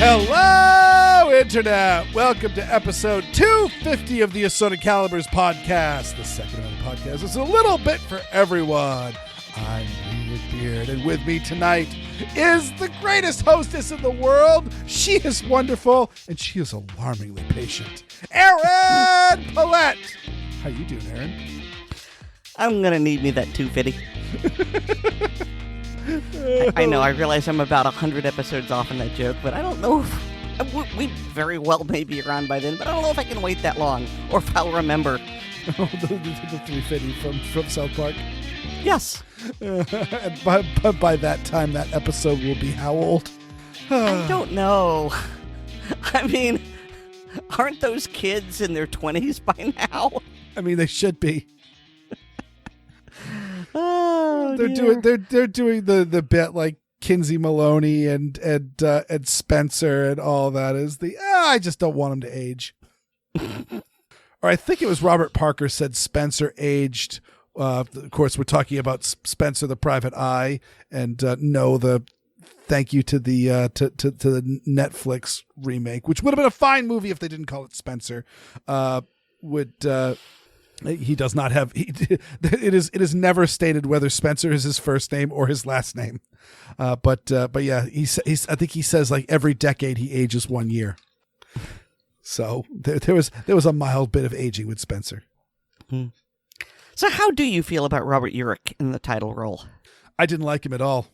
Hello, Internet! Welcome to episode 250 of the Assorted Calibers podcast. The second of the podcast is a little bit for everyone. I'm Weer'd, and with me tonight is the greatest hostess in the world. She is wonderful, and she is alarmingly patient. Erin Paulette! How you doing, Erin? I'm going to need me that 250. I know, I realize I'm about 100 episodes off in that joke, but I don't know if... We very well may be around by then, but I don't know if I can wait that long, or if I'll remember. the 350 from South Park? Yes. And by that time, that episode will be how old? I don't know. I mean, aren't those kids in their 20s by now? I mean, they should be. Oh, they're doing the bit like Kinsey Maloney and Spencer and all that is I just don't want them to age. Or I think it was Robert Parker said Spencer aged. Of course, we're talking about Spencer the Private Eye, and thank you to the to the Netflix remake, which would have been a fine movie if they didn't call it Spencer. He does not have. It is never stated whether Spencer is his first name or his last name. But yeah, I think he says like every decade he ages 1 year. So there was a mild bit of aging with Spencer. Hmm. So how do you feel about Robert Weer'd in the title role? I didn't like him at all.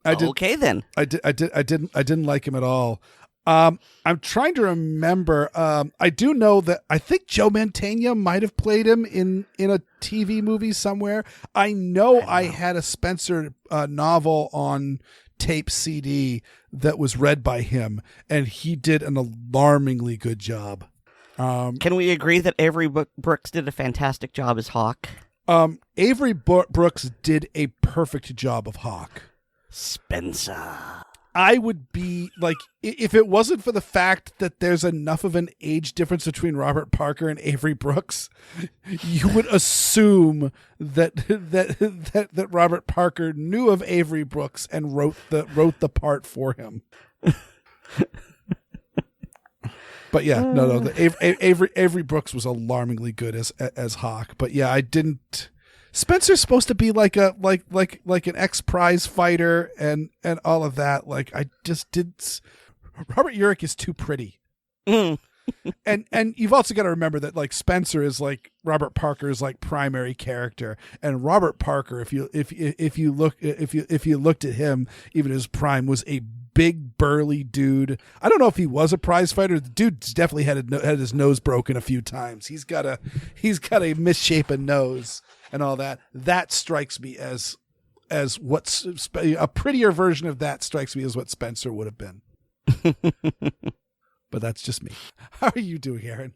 Okay, then. I didn't like him at all. I'm trying to remember. I do know that I think Joe Mantegna might have played him in a TV movie somewhere. I know I had a Spencer novel on tape CD that was read by him, and he did an alarmingly good job. Can we agree that Avery Brooks did a fantastic job as Hawk? Avery Brooks did a perfect job of Hawk. Spencer. I would be like, if it wasn't for the fact that there's enough of an age difference between Robert Parker and Avery Brooks, you would assume that Robert Parker knew of Avery Brooks and wrote the part for him. But yeah, no. Avery Brooks was alarmingly good as Hawk. But yeah, I didn't. Spencer's supposed to be like an ex-prize fighter and all of that. Like I just didn't. Robert Weer'd is too pretty. Mm. and you've also got to remember that like Spencer is like Robert Parker's like primary character, and Robert Parker, if you looked at him, even his prime, was a big burly dude. I don't know if he was a prize fighter. The dude's definitely had his nose broken a few times. He's got a misshapen nose and all that. That strikes me as what's a prettier version of that strikes me as what Spencer would have been. But that's just me. How are you doing, Erin?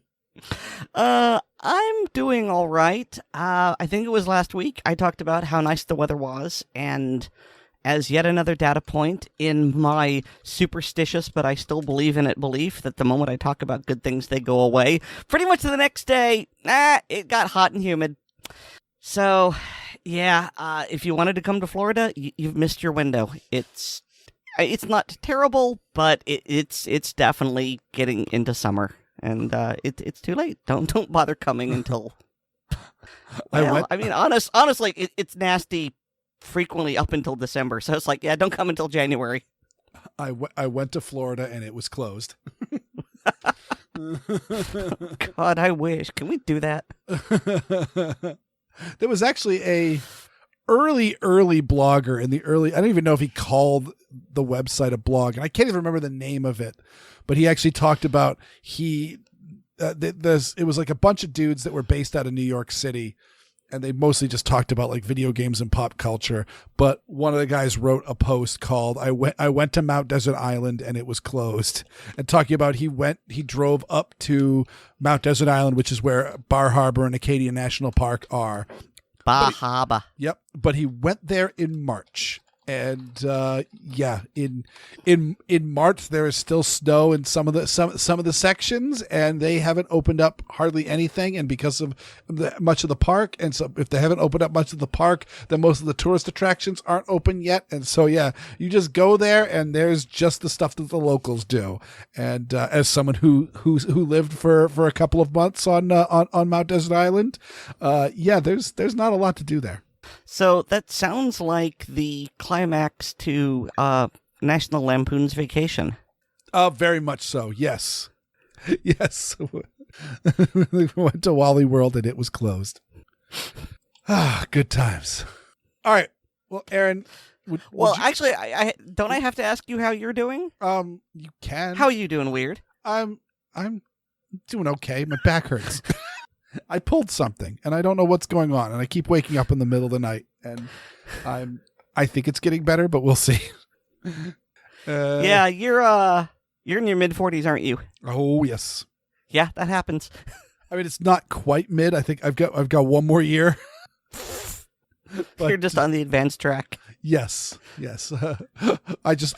I'm doing all right. I think it was last week I talked about how nice the weather was, and as yet another data point in my superstitious, but I still believe in it belief that the moment I talk about good things, they go away. Pretty much the next day, it got hot and humid. So, yeah, if you wanted to come to Florida, you've missed your window. It's not terrible, but it's definitely getting into summer, and it's too late. Don't bother coming until. Honestly, it's nasty frequently up until December, so it's like, yeah, don't come until January. I went to Florida and it was closed. God, I wish. Can we do that? There was actually a early blogger in the early, I don't even know if he called the website a blog, and I can't even remember the name of it, but he actually talked about it was like a bunch of dudes that were based out of New York City, and they mostly just talked about like video games and pop culture. But one of the guys wrote a post called I went to Mount Desert Island and it was closed, and talking about he drove up to Mount Desert Island, which is where Bar Harbor and Acadia National Park are. Bar Harbor. Yep. But he went there in March And in March there is still snow in some of the sections, and they haven't opened up hardly anything. And because of much of the park, and so if they haven't opened up much of the park, then most of the tourist attractions aren't open yet. And so you just go there, and there's just the stuff that the locals do. And as someone who lived for a couple of months on Mount Desert Island, there's not a lot to do there. So that sounds like the climax to National Lampoon's Vacation. Very much so. Yes. Yes. We went to Wally World and it was closed. Good times. All right. Well, Erin. Actually, I don't I have to ask you how you're doing? You can. How are you doing, Weer'd? I'm doing okay. My back hurts. I pulled something and I don't know what's going on, and I keep waking up in the middle of the night, and I think it's getting better, but we'll see. Yeah, you're in your mid-40s, aren't you? Oh, yes. Yeah, that happens. I mean, it's not quite mid. I think I've got one more year. But you're just on the advanced track. Yes. I just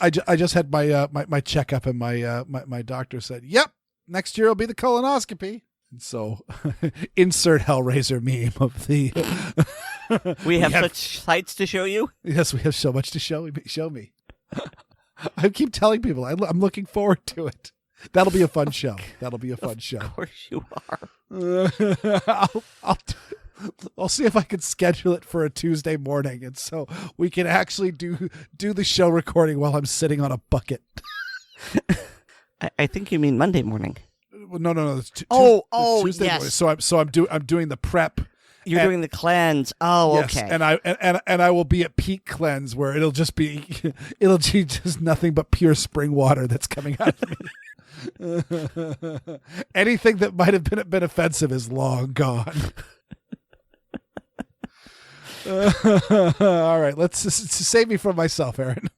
had my checkup, and my doctor said, "Yep, next year will be the colonoscopy." And so, insert Hellraiser meme of the. we have such sights to show you. Yes, we have so much to show me. I keep telling people I'm looking forward to it. That'll be a fun show. Of course you are. I'll see if I can schedule it for a Tuesday morning, and so we can actually do the show recording while I'm sitting on a bucket. I think you mean Monday morning. No. It's Tuesday yes. morning. So I'm doing the prep. You're doing the cleanse. Oh, yes, okay. And I will be at peak cleanse, where it'll be just nothing but pure spring water that's coming out of me. Anything that might have been offensive is long gone. All right, let's save me from myself, Erin.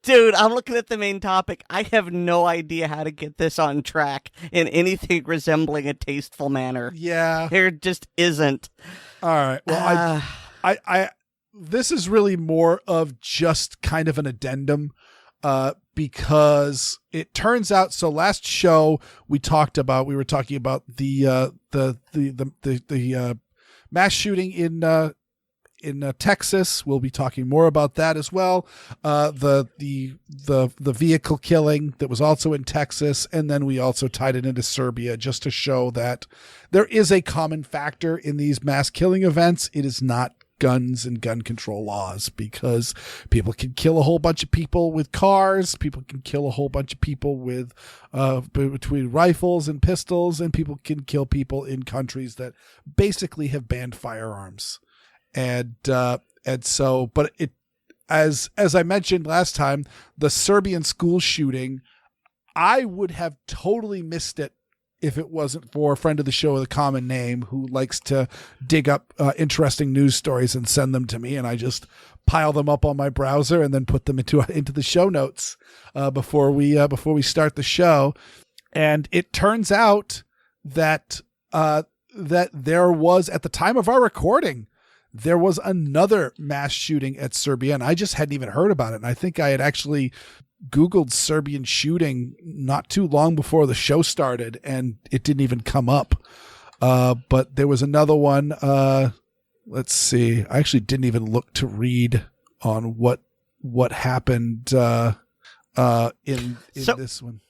Dude, I'm looking at the main topic. I have no idea how to get this on track in anything resembling a tasteful manner. Yeah. There just isn't. All right. Well, I this is really more of just kind of an addendum, because it turns out, so last show we were talking about the mass shooting in Texas. We'll be talking more about that as well. The vehicle killing that was also in Texas, and then we also tied it into Serbia just to show that there is a common factor in these mass killing events. It is not guns and gun control laws, because people can kill a whole bunch of people with cars. People can kill a whole bunch of people with between rifles and pistols, and people can kill people in countries that basically have banned firearms. And so, but it, as I mentioned last time, the Serbian school shooting, I would have totally missed it if it wasn't for a friend of the show with a common name who likes to dig up interesting news stories and send them to me, and I just pile them up on my browser and then put them into the show notes before we start the show. And it turns out that that there was, at the time of our recording, there was another mass shooting at Serbia, and I just hadn't even heard about it. And I think I had actually Googled Serbian shooting not too long before the show started, and it didn't even come up. But there was another one. Let's see. I actually didn't even look to read on what happened in this one.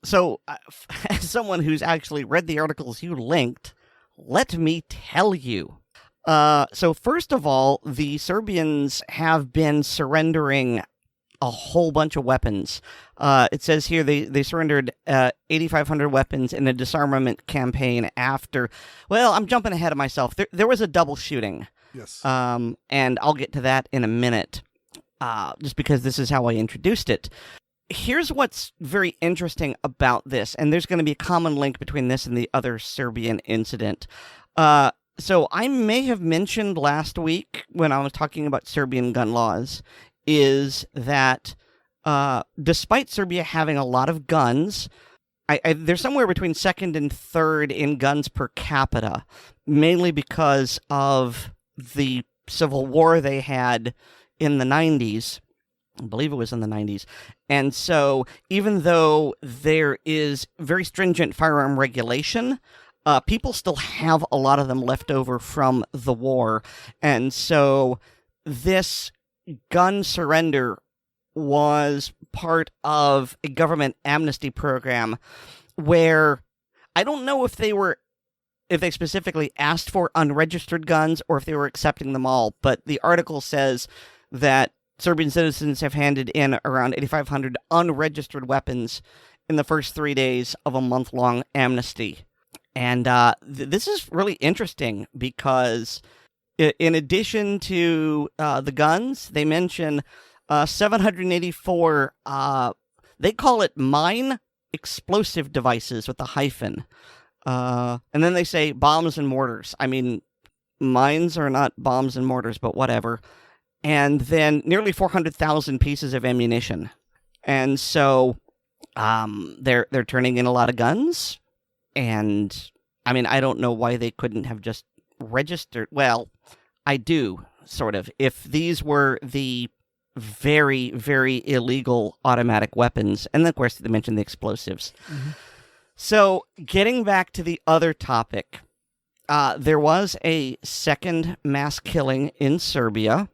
So, as someone who's actually read the articles you linked, let me tell you. So first of all, the Serbians have been surrendering a whole bunch of weapons. It says here they surrendered 8,500 weapons in a disarmament campaign after. Well, I'm jumping ahead of myself. There was a double shooting. Yes. And I'll get to that in a minute, just because this is how I introduced it. Here's what's very interesting about this, and there's going to be a common link between this and the other Serbian incident. So I may have mentioned last week when I was talking about Serbian gun laws is that despite Serbia having a lot of guns, they're somewhere between second and third in guns per capita, mainly because of the civil war they had in the 90s. I believe it was in the 90s. And so even though there is very stringent firearm regulation, people still have a lot of them left over from the war. And so this gun surrender was part of a government amnesty program where I don't know if they specifically asked for unregistered guns or if they were accepting them all, but the article says that Serbian citizens have handed in around 8,500 unregistered weapons in the first 3 days of a month-long amnesty. And this is really interesting because in addition to the guns, they mention 784, they call it mine explosive devices with a hyphen. And then they say bombs and mortars. I mean, mines are not bombs and mortars, but whatever. And then nearly 400,000 pieces of ammunition. And so they're turning in a lot of guns. And I mean, I don't know why they couldn't have just registered. Well, I do, sort of. If these were the very, very illegal automatic weapons, and then, of course, they mentioned the explosives. Mm-hmm. So, getting back to the other topic, there was a second mass killing in Serbia,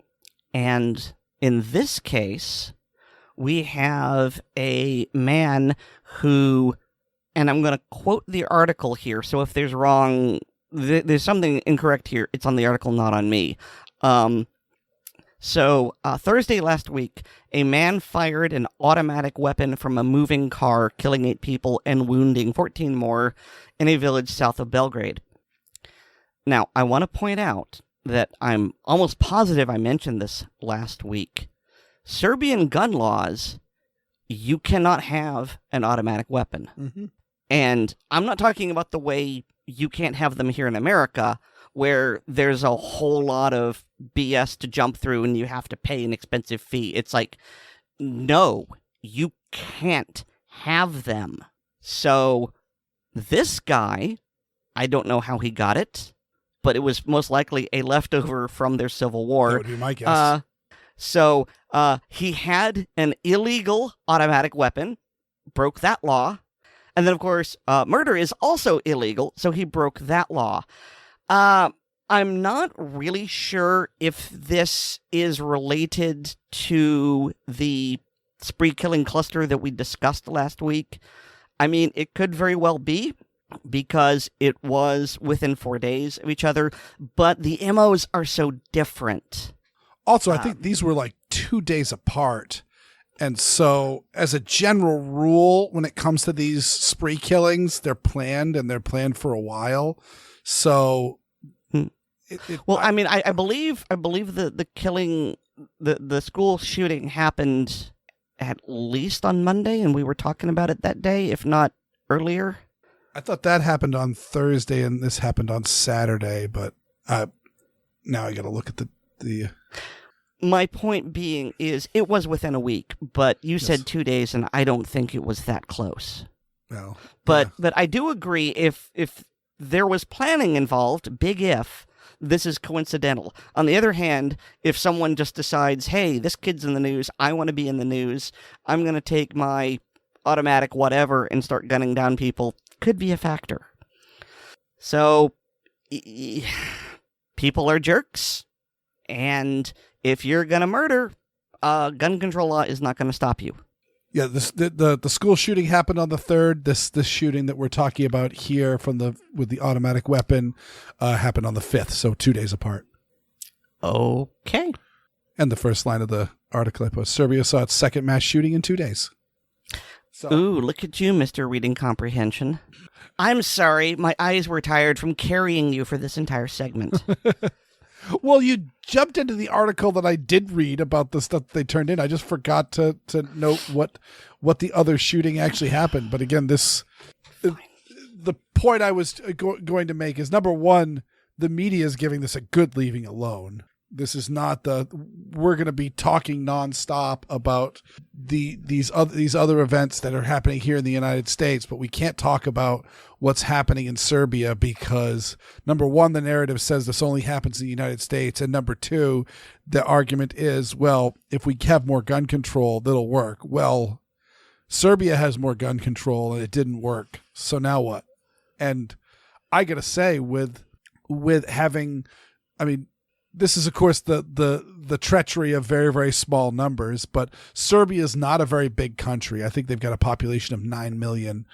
and in this case, we have a man who, and I'm going to quote the article here, so if there's there's something incorrect here, it's on the article, not on me. So, Thursday last week, a man fired an automatic weapon from a moving car, killing 8 people and wounding 14 more in a village south of Belgrade. Now, I want to point out that I'm almost positive I mentioned this last week. Serbian gun laws, you cannot have an automatic weapon. Mm-hmm. And I'm not talking about the way you can't have them here in America, where there's a whole lot of BS to jump through and you have to pay an expensive fee. It's like, no, you can't have them. So this guy, I don't know how he got it, but it was most likely a leftover from their civil war. That would be my guess. So he had an illegal automatic weapon, broke that law. And then, of course, murder is also illegal, so he broke that law. I'm not really sure if this is related to the spree killing cluster that we discussed last week. I mean, it could very well be, because it was within 4 days of each other, but the MOs are so different. Also, I think these were like 2 days apart. And so, as a general rule, when it comes to these spree killings, they're planned, and they're planned for a while. So, I believe the killing, the school shooting happened at least on Monday, and we were talking about it that day, if not earlier. I thought that happened on Thursday, and this happened on Saturday. But now I got to look at the. My point being is it was within a week, but you said 2 days, and I don't think it was that close. No. But I do agree, if there was planning involved, big if, this is coincidental. On the other hand, if someone just decides, hey, this kid's in the news, I want to be in the news, I'm going to take my automatic whatever and start gunning down people, could be a factor. So, people are jerks, and if you're going to murder, gun control law is not going to stop you. Yeah, the school shooting happened on the 3rd. This shooting that we're talking about here with the automatic weapon happened on the 5th, so 2 days apart. Okay. And the first line of the article I posted, Serbia saw its second mass shooting in 2 days. So. Ooh, look at you, Mr. Reading Comprehension. I'm sorry, my eyes were tired from carrying you for this entire segment. Well, you jumped into the article that I did read about the stuff they turned in. I just forgot to note what the other shooting actually happened. But again, the point I was going to make is, number one, the media is giving this a good leaving alone. This is not we're going to be talking nonstop about these other events that are happening here in the United States, but we can't talk about what's happening in Serbia because, number one, the narrative says this only happens in the United States, and number two, the argument is, well, if we have more gun control, that'll work. Well, Serbia has more gun control and it didn't work, so now what? And I gotta say, with having, I mean, this is, of course, the treachery of very, very small numbers, but Serbia is not a very big country. I think they've got a population of 9 million,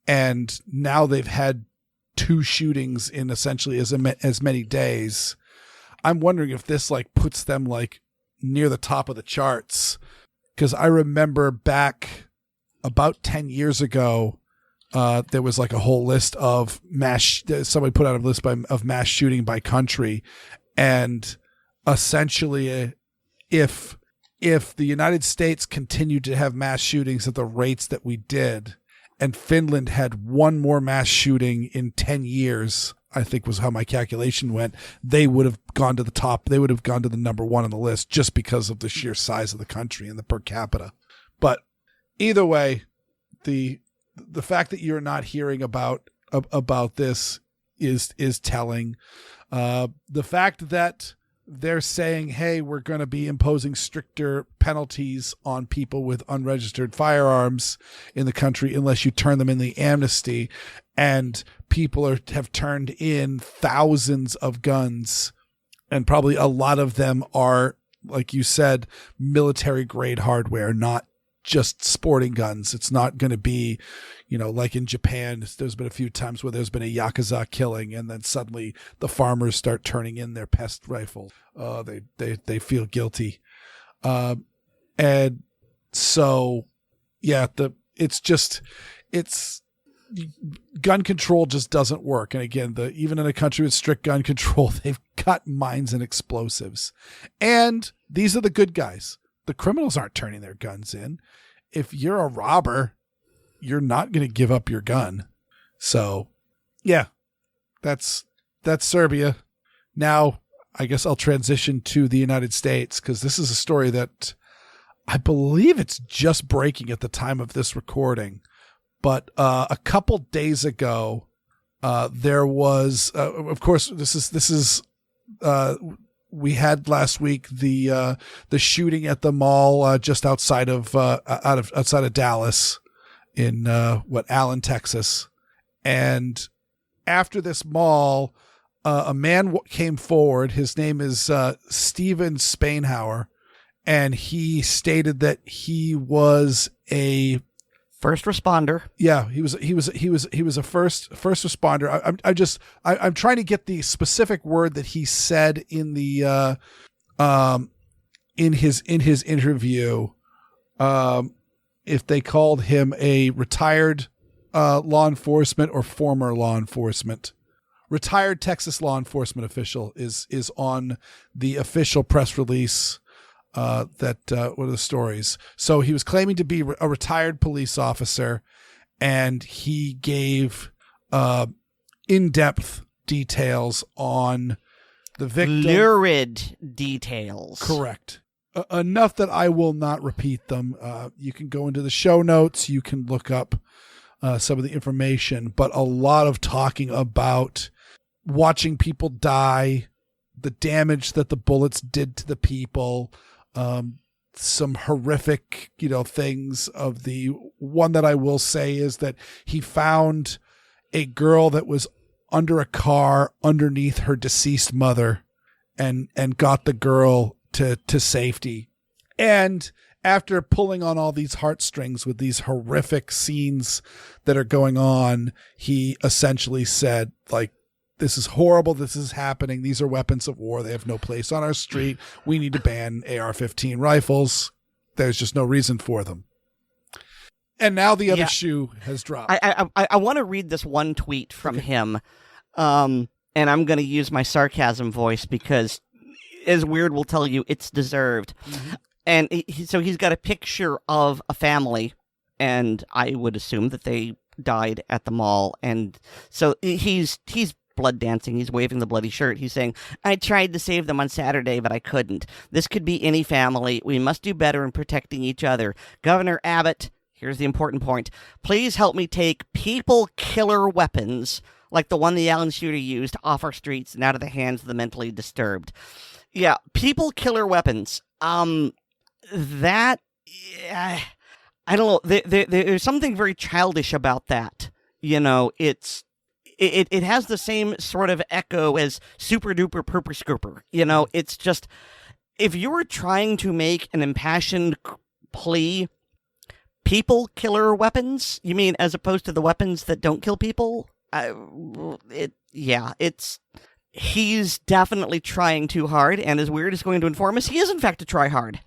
and now they've had 2 shootings in essentially as many days. I'm wondering if this like puts them like near the top of the charts, because I remember back about 10 years ago, there was like a whole list of somebody put out a list of mass shooting by country. And essentially, if the United States continued to have mass shootings at the rates that we did, and Finland had one more mass shooting in 10 years, I think was how my calculation went, they would have gone to the top. They would have gone to the number 1 on the list just because of the sheer size of the country and the per capita. But either way, the fact that you're not hearing about this is telling. The fact that they're saying, hey, we're going to be imposing stricter penalties on people with unregistered firearms in the country unless you turn them in the amnesty, and people have turned in thousands of guns, and probably a lot of them are, like you said, military grade hardware, not just sporting guns. It's not going to be, like in Japan, there's been a few times where there's been a Yakuza killing, and then suddenly the farmers start turning in their pest rifles. They feel guilty. And so, yeah, it's gun control just doesn't work. And again, even in a country with strict gun control, they've got mines and explosives. And these are the good guys. The criminals aren't turning their guns in. If you're a robber, you're not going to give up your gun. So, yeah, that's Serbia. Now, I guess I'll transition to the United States, because this is a story that I believe it's just breaking at the time of this recording. But a couple days ago, there was, of course, this is. We had last week the shooting at the mall just outside of Dallas in Allen, Texas. And after this mall, a man came forward. His name is Steven Spainhouer, and he stated that he was a first responder. Yeah, he was a first responder. I'm trying to get the specific word that he said in the in his interview. If they called him a retired law enforcement or former law enforcement. Retired Texas law enforcement official is on the official press release. What are the stories? So he was claiming to be a retired police officer, and he gave in-depth details on the victim. Lurid details. Correct. Enough that I will not repeat them. You can go into the show notes. You can look up some of the information, but a lot of talking about watching people die, the damage that the bullets did to the people, some horrific, things. Of the one that I will say is that he found a girl that was under a car underneath her deceased mother and got the girl to safety. And after pulling on all these heartstrings with these horrific scenes that are going on, he essentially said, like, this is horrible. This is happening. These are weapons of war. They have no place on our street. We need to ban AR-15 rifles. There's just no reason for them. And now the other shoe has dropped. I want to read this one tweet from him, and I'm going to use my sarcasm voice because, as Weer'd will tell you, it's deserved. Mm-hmm. And so he's got a picture of a family, and I would assume that they died at the mall. And so he's blood dancing. He's waving the bloody shirt. He's saying, I tried to save them on Saturday, but I couldn't. This could be any family. We must do better in protecting each other. Governor Abbott, here's the important point. Please help me take people killer weapons like the one the Allen shooter used off our streets and out of the hands of the mentally disturbed. Yeah, people killer weapons. That, I don't know. There's something very childish about that. You know, it has the same sort of echo as super duper purper scooper. You know, it's just, if you were trying to make an impassioned plea, people killer weapons, you mean as opposed to the weapons that don't kill people? He's definitely trying too hard, and as Weer'd is going to inform us, he is in fact a try hard.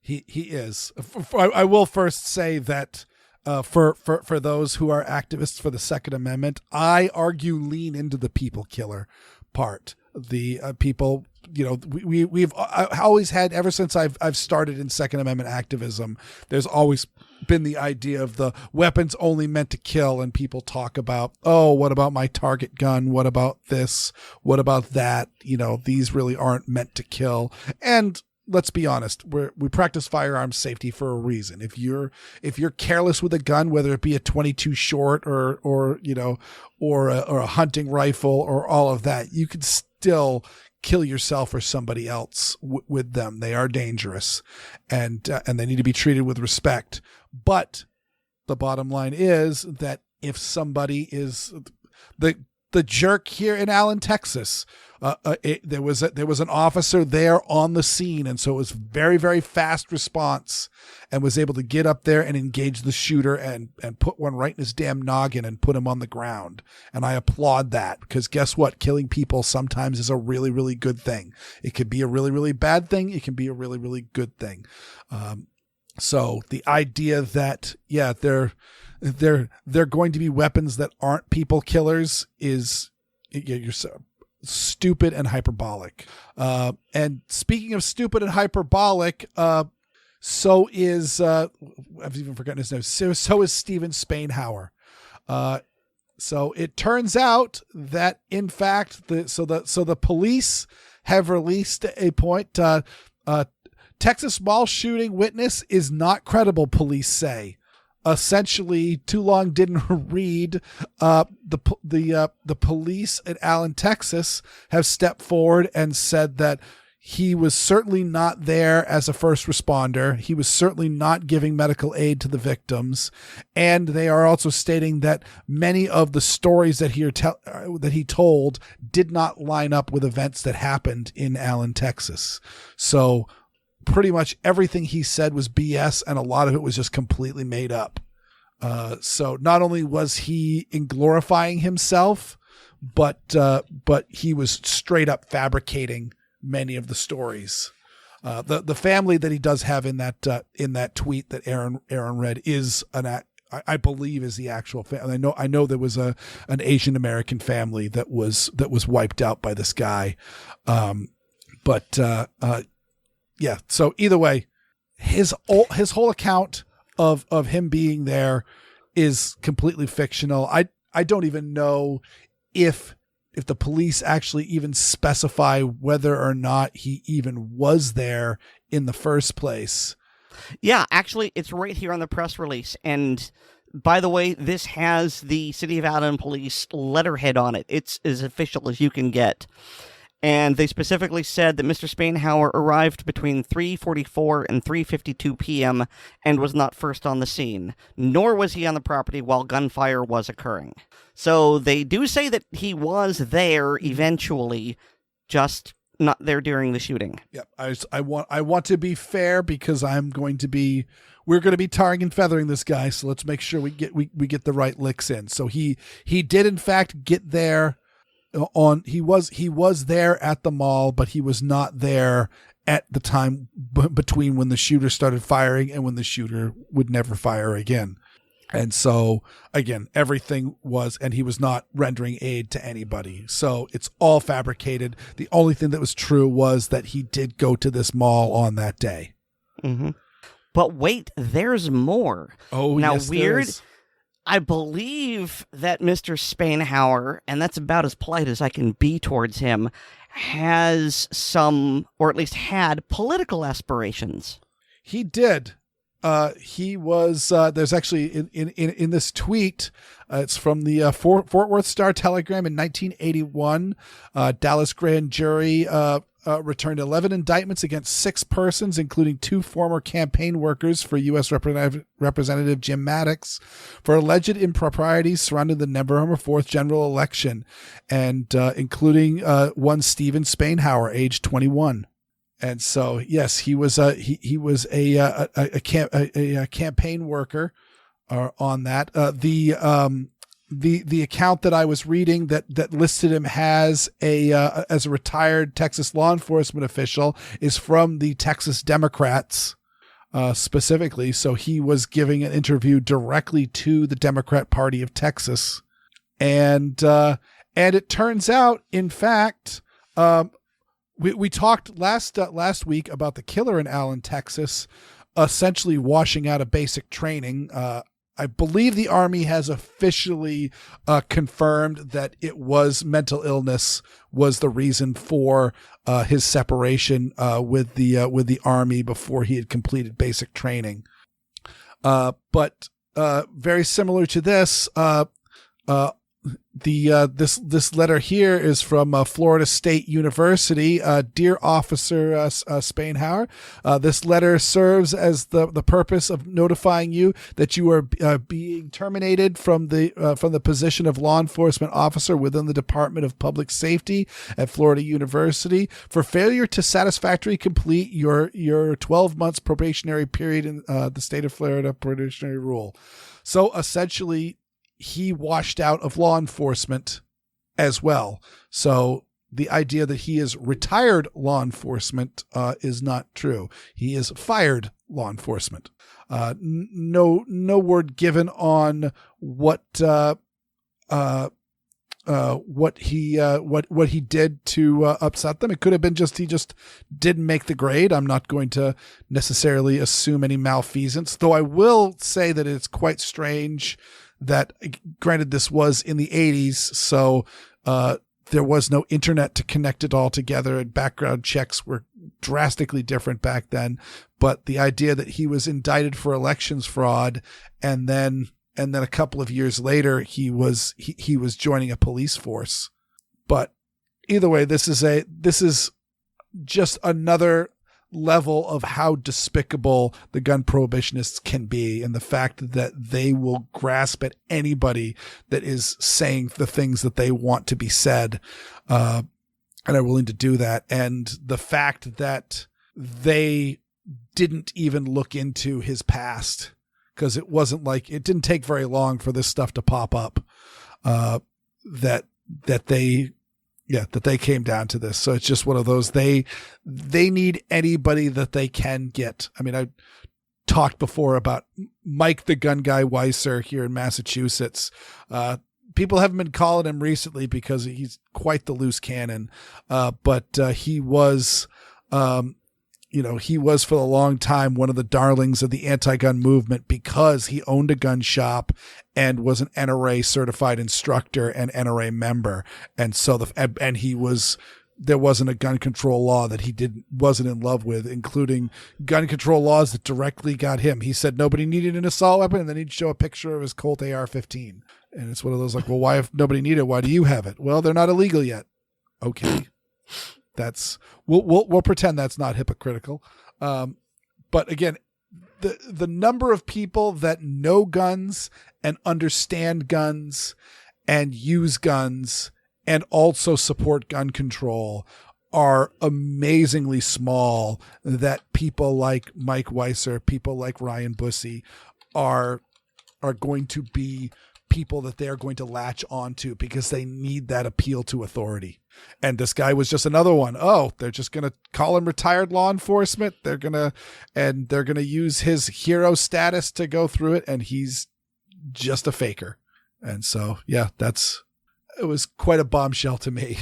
He is. I will first say that for those who are activists for the Second Amendment, I argue lean into the people killer part. The people, you know, we've always had, ever since I've started in Second Amendment activism, there's always been the idea of the weapons only meant to kill, and people talk about, oh, what about my target gun? What about this? What about that? You know, these really aren't meant to kill. And let's be honest, we practice firearms safety for a reason. If you're careless with a gun, whether it be a 22 short or a hunting rifle or all of that, you could still kill yourself or somebody else with them. They are dangerous, and they need to be treated with respect. But the bottom line is that if somebody is the jerk here in Allen, Texas, there was an officer there on the scene, and so it was very, very fast response, and was able to get up there and engage the shooter and put one right in his damn noggin and put him on the ground. And I applaud that, because guess what? Killing people sometimes is a really, really good thing. It could be a really, really bad thing. It can be a really, really good thing. So the idea that, yeah, they're going to be weapons that aren't people killers is, you're so stupid and hyperbolic. And speaking of stupid and hyperbolic, so is I've even forgotten his name. So is Steven Spainhouer. So it turns out that in fact the police have released a point. Texas mall shooting witness is not credible, police say. Essentially, Too Long didn't read. The police at Allen, Texas have stepped forward and said that he was certainly not there as a first responder. He was certainly not giving medical aid to the victims. And they are also stating that many of the stories that he told did not line up with events that happened in Allen, Texas. So pretty much everything he said was BS, and a lot of it was just completely made up. So not only was he glorifying himself, but he was straight up fabricating many of the stories. The family that he does have in that tweet that Erin read is I believe is the actual family. I know there was an Asian American family that was wiped out by this guy. Yeah. So either way, his whole account of him being there is completely fictional. I don't even know if the police actually even specify whether or not he even was there in the first place. Yeah, actually, it's right here on the press release. And by the way, this has the City of Allen Police letterhead on it. It's as official as you can get. And they specifically said that Mr. Spainhouer arrived between 3:44 and 3:52 p.m. and was not first on the scene, nor was he on the property while gunfire was occurring. So they do say that he was there eventually, just not there during the shooting. Yep. I want to be fair, because we're going to be tarring and feathering this guy. So let's make sure we get the right licks in. So he did in fact get there. He was there at the mall, but he was not there at the time between when the shooter started firing and when the shooter would never fire again. And so again, everything was, and he was not rendering aid to anybody. So it's all fabricated. The only thing that was true was that he did go to this mall on that day. Mm-hmm. But wait, there's more. Oh, now, yes, Weer'd. I believe that Mr. Spainhouer, and that's about as polite as I can be towards him, has some, or at least had, political aspirations. He did. He was. There's actually in this tweet. It's from the Fort Worth Star Telegram in 1981. Dallas grand jury returned 11 indictments against 6 persons, including 2 former campaign workers for U.S. Representative Jim Maddox, for alleged improprieties surrounding the November 4th general election, and including one Stephen Spainhouer, age 21. And so, yes, he was a campaign worker on that. The account that I was reading that listed him as a retired Texas law enforcement official is from the Texas Democrats, specifically. So he was giving an interview directly to the Democrat Party of Texas, and it turns out, in fact, we talked last week about the killer in Allen, Texas, essentially washing out of basic training. I believe the Army has officially confirmed that it was mental illness was the reason for his separation with the Army before he had completed basic training. But very similar to this, this letter here is from Florida State University. Dear Officer Spainhouer, this letter serves as the purpose of notifying you that you are being terminated from the position of law enforcement officer within the Department of Public Safety at Florida University for failure to satisfactorily complete your 12 months probationary period in the state of Florida probationary rule. So essentially, he washed out of law enforcement as well. So the idea that he is retired law enforcement is not true. He is fired law enforcement. No word given on what he did to upset them. It could have been he just didn't make the grade. I'm not going to necessarily assume any malfeasance, though I will say that it's quite strange that, granted, this was in the 80s, so there was no internet to connect it all together, and background checks were drastically different back then. But the idea that he was indicted for elections fraud, and then a couple of years later he was joining a police force. But either way, this is just another level of how despicable the gun prohibitionists can be, and the fact that they will grasp at anybody that is saying the things that they want to be said, and are willing to do that. And the fact that they didn't even look into his past, because it didn't take very long for this stuff to pop up, that they came down to this. So it's just one of those, they need anybody that they can get. I mean, I talked before about Mike the Gun Guy Weiser here in Massachusetts. People haven't been calling him recently because he's quite the loose cannon. But he was, he was for a long time one of the darlings of the anti-gun movement because he owned a gun shop and was an NRA certified instructor and NRA member. And so there wasn't a gun control law that he wasn't in love with, including gun control laws that directly got him. He said nobody needed an assault weapon, and then he'd show a picture of his Colt AR-15. And it's one of those like, well, why, if nobody needed it, why do you have it? Well, they're not illegal yet. Okay. We'll pretend that's not hypocritical. But again, the number of people that know guns and understand guns and use guns and also support gun control are amazingly small, that people like Mike Weiser, people like Ryan Bussey are going to be people that they're going to latch onto because they need that appeal to authority. And this guy was just another one. Oh, they're just going to call him retired law enforcement. They're going to use his hero status to go through it. And he's just a faker. And so, yeah, it was quite a bombshell to me.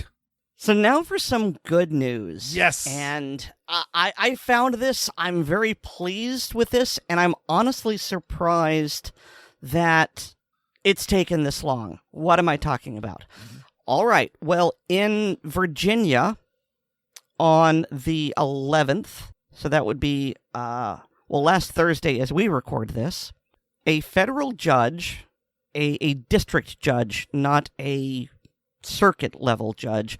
So now for some good news. Yes. And I found this. I'm very pleased with this. And I'm honestly surprised that it's taken this long. What am I talking about? All right. Well, in Virginia on the 11th, so that would be, last Thursday as we record this, a federal judge, a district judge, not a circuit-level judge,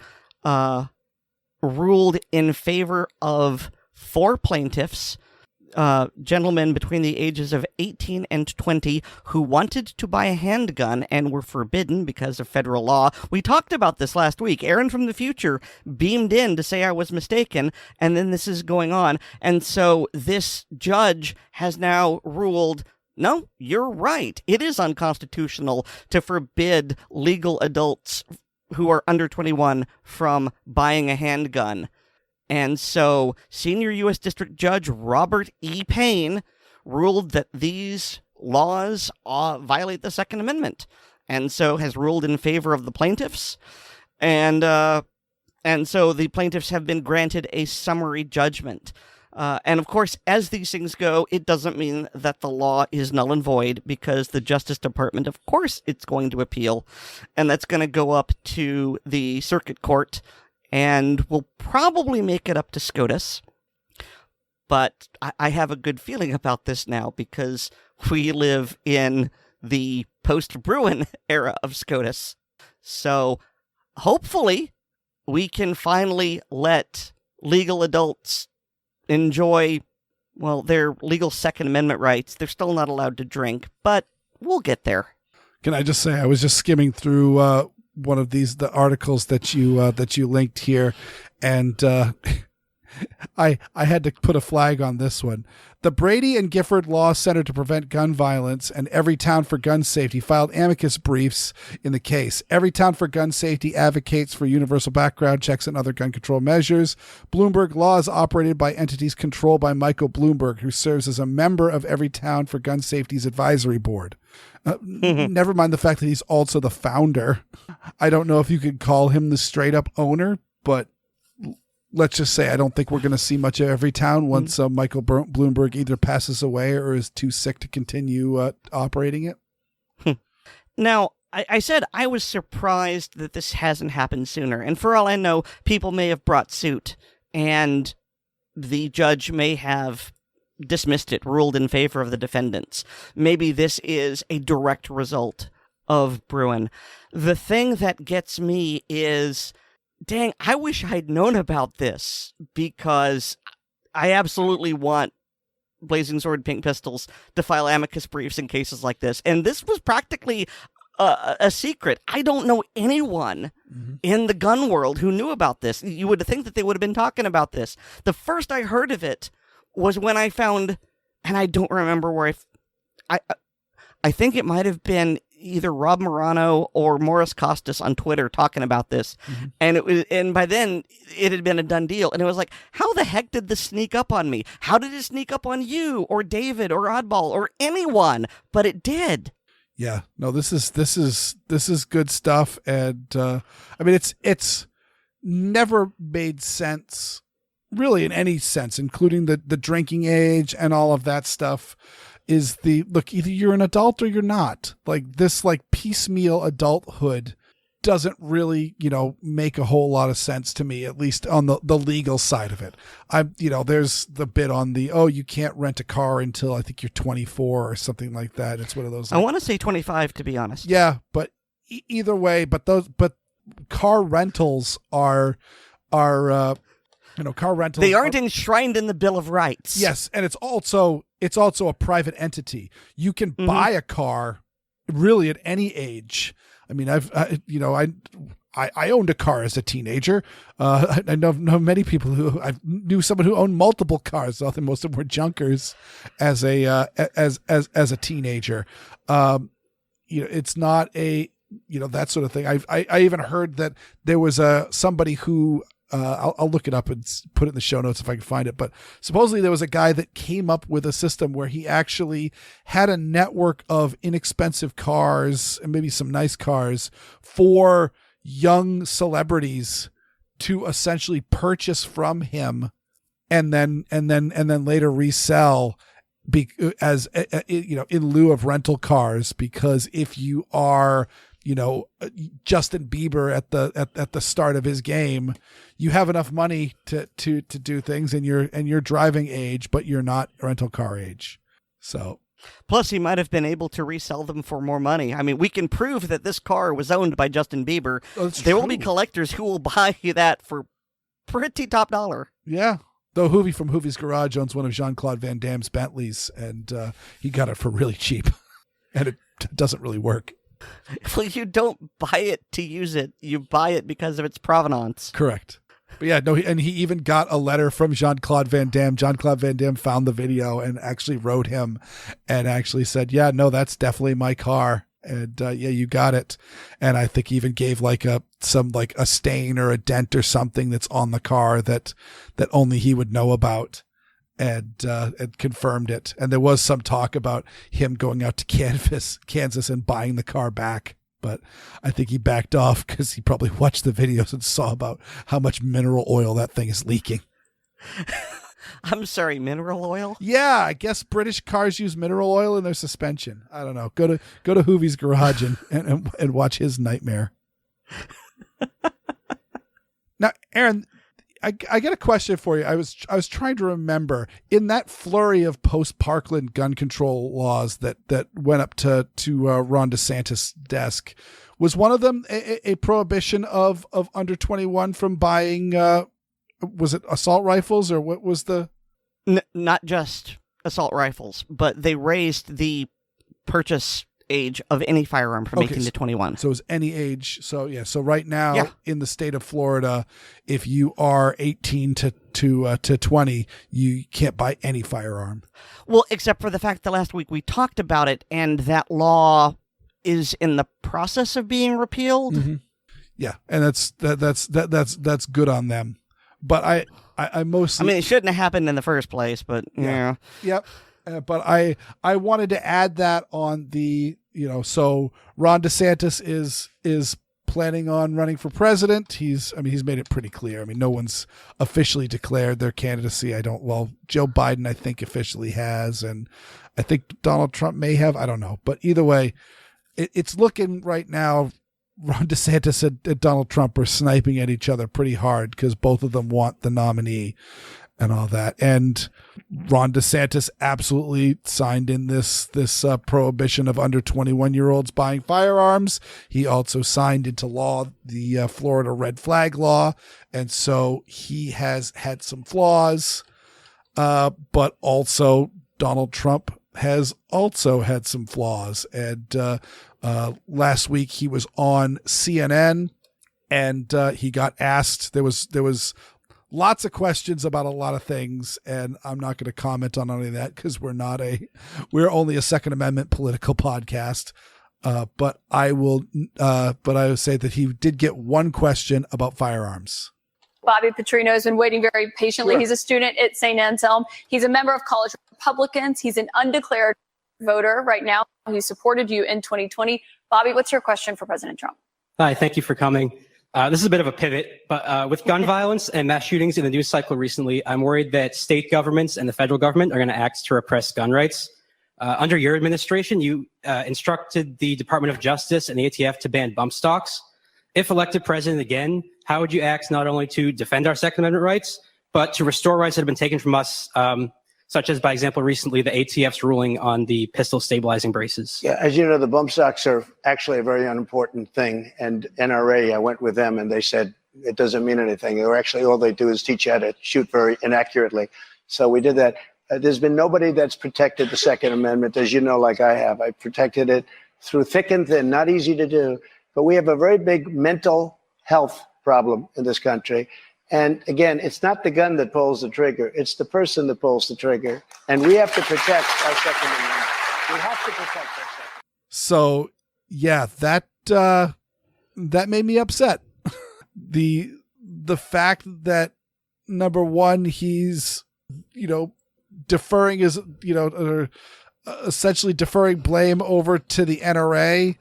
ruled in favor of 4 plaintiffs, gentlemen between the ages of 18 and 20 who wanted to buy a handgun and were forbidden because of federal law. We talked about this last week. Erin from the future beamed in to say I was mistaken, and then this is going on. And so this judge has now ruled, no, you're right. It is unconstitutional to forbid legal adults who are under 21 from buying a handgun. And so Senior U.S. District Judge Robert E. Payne ruled that these laws violate the Second Amendment, and so has ruled in favor of the plaintiffs. And so the plaintiffs have been granted a summary judgment. And of course, as these things go, it doesn't mean that the law is null and void, because the Justice Department, of course, it's going to appeal, and that's going to go up to the circuit court, and we'll probably make it up to SCOTUS. But I have a good feeling about this now, because we live in the post-Bruen era of SCOTUS. So hopefully we can finally let legal adults enjoy, well, their legal Second Amendment rights. They're still not allowed to drink, but we'll get there. Can I just say, I was just skimming through one of the articles that you linked here, and I had to put a flag on this one. The Brady and Gifford Law Center to Prevent Gun Violence and Everytown for Gun Safety filed amicus briefs in the case. Everytown for Gun Safety advocates for universal background checks and other gun control measures. Bloomberg Law is operated by entities controlled by Michael Bloomberg, who serves as a member of Everytown for Gun Safety's advisory board. Never mind the fact that he's also the founder. I don't know if you could call him the straight up owner, but let's just say I don't think we're going to see much of Everytown once Michael Bloomberg either passes away or is too sick to continue operating it. Now, I said I was surprised that this hasn't happened sooner. And for all I know, people may have brought suit, and the judge may have dismissed it, ruled in favor of the defendants. Maybe this is a direct result of Bruen. The thing that gets me is, dang, I wish I'd known about this, because I absolutely want Blazing Sword Pink Pistols to file amicus briefs in cases like this. And this was practically a secret. I don't know anyone in the gun world who knew about this. You would think that they would have been talking about this. The first I heard of it was when I found, and I don't remember where I think it might have been either Rob Morano or Morris Costas on Twitter talking about this. And by then it had been a done deal. And it was like, how the heck did this sneak up on me? How did it sneak up on you or David or Oddball or anyone? But it did. Yeah, no, this is good stuff. And I mean, it's never made sense, really, in any sense, including the drinking age and all of that stuff. Is look, either you're an adult or you're not. Like, this, like, piecemeal adulthood doesn't really, make a whole lot of sense to me, at least on the legal side of it. There's the bit on you can't rent a car until I think you're 24 or something like that. It's one of those. I want to say 25, to be honest. Yeah, but either way, but car rentals are car rentals. They aren't enshrined in the Bill of Rights. Yes, and it's also a private entity. You can buy a car really at any age. I mean, I owned a car as a teenager. I know many people I knew someone who owned multiple cars. I think most of them were junkers as a teenager. It's not a that sort of thing. I even heard that there was somebody who. I'll look it up and put it in the show notes if I can find it. But supposedly there was a guy that came up with a system where he actually had a network of inexpensive cars and maybe some nice cars for young celebrities to essentially purchase from him and then later resell in lieu of rental cars, because if you are, Justin Bieber at the start of his game, you have enough money to do things, and you're driving age, but you're not rental car age. So plus he might have been able to resell them for more money. I mean, we can prove that this car was owned by Justin Bieber. There will be collectors who will buy that for pretty top dollar. Yeah. Though Hoovie from Hoovie's Garage owns one of Jean-Claude Van Damme's Bentleys, and he got it for really cheap, and it doesn't really work. Well, you don't buy it to use it. You buy it because of its provenance. Correct. But yeah, no, and he even got a letter from Jean-Claude Van Damme. Jean-Claude Van Damme found the video and actually wrote him and actually said, yeah, no, that's definitely my car. And yeah, you got it. And I think he even gave a stain or a dent or something that's on the car that only he would know about, and confirmed it. And there was some talk about him going out to Kansas and buying the car back. But I think he backed off because he probably watched the videos and saw about how much mineral oil that thing is leaking. I'm sorry, mineral oil? Yeah, I guess British cars use mineral oil in their suspension. I don't know. Go to Hoovie's Garage and watch his nightmare. Now, Erin, I got a question for you. I was trying to remember, in that flurry of post-Parkland gun control laws that went up to Ron DeSantis' desk, was one of them a prohibition of under 21 from buying? Was it assault rifles, or what was the? Not just assault rifles, but they raised the purchase age of any firearm from 18 to 21. So it's any age. So yeah. So right now in the state of Florida, if you are 18 to 20, you can't buy any firearm. Well, except for the fact that last week we talked about it, and that law is in the process of being repealed. Mm-hmm. Yeah, and that's good on them. But I mostly, I mean, it shouldn't have happened in the first place, but yeah. Yep. But I wanted to add that on the, so Ron DeSantis is planning on running for president. He's made it pretty clear. I mean, no one's officially declared their candidacy. Joe Biden, I think, officially has, and I think Donald Trump may have. I don't know. But either way, it's looking right now, Ron DeSantis and Donald Trump are sniping at each other pretty hard because both of them want the nominee and all that. And Ron DeSantis absolutely signed in this prohibition of under 21-year-olds buying firearms. He also signed into law the Florida red flag law. And so he has had some flaws, but also Donald Trump has also had some flaws. And last week he was on CNN, and he got asked, there was lots of questions about a lot of thing, and I'm not going to comment on any of that because we're only a Second Amendment political podcast. But I will say that he did get one question about firearms. Bobby Petrino has been waiting very patiently. Sure. He's a student at St. Anselm. He's a member of College Republicans. He's an undeclared voter right now. He supported you in 2020. Bobby, what's your question for President Trump? Hi, thank you for coming. This is a bit of a pivot, but with gun violence and mass shootings in the news cycle recently, I'm worried that state governments and the federal government are going to act to repress gun rights. Under your administration, you instructed the Department of Justice and the ATF to ban bump stocks. If elected president again, how would you act not only to defend our Second Amendment rights, but to restore rights that have been taken from us, such as, by example, recently the ATF's ruling on the pistol stabilizing braces? Yeah, as you know, the bump stocks are actually a very unimportant thing. And NRA, I went with them and they said it doesn't mean anything. They're actually, all they do is teach you how to shoot very inaccurately. So we did that. There's been nobody that's protected the Second Amendment, as you know, like I have. I protected it through thick and thin, not easy to do. But we have a very big mental health problem in this country. And again, it's not the gun that pulls the trigger. It's the person that pulls the trigger. And we have to protect our Second Amendment. We have to protect our Second. So, yeah, that made me upset. The fact that, number one, he's, deferring his, or essentially deferring blame over to the NRA,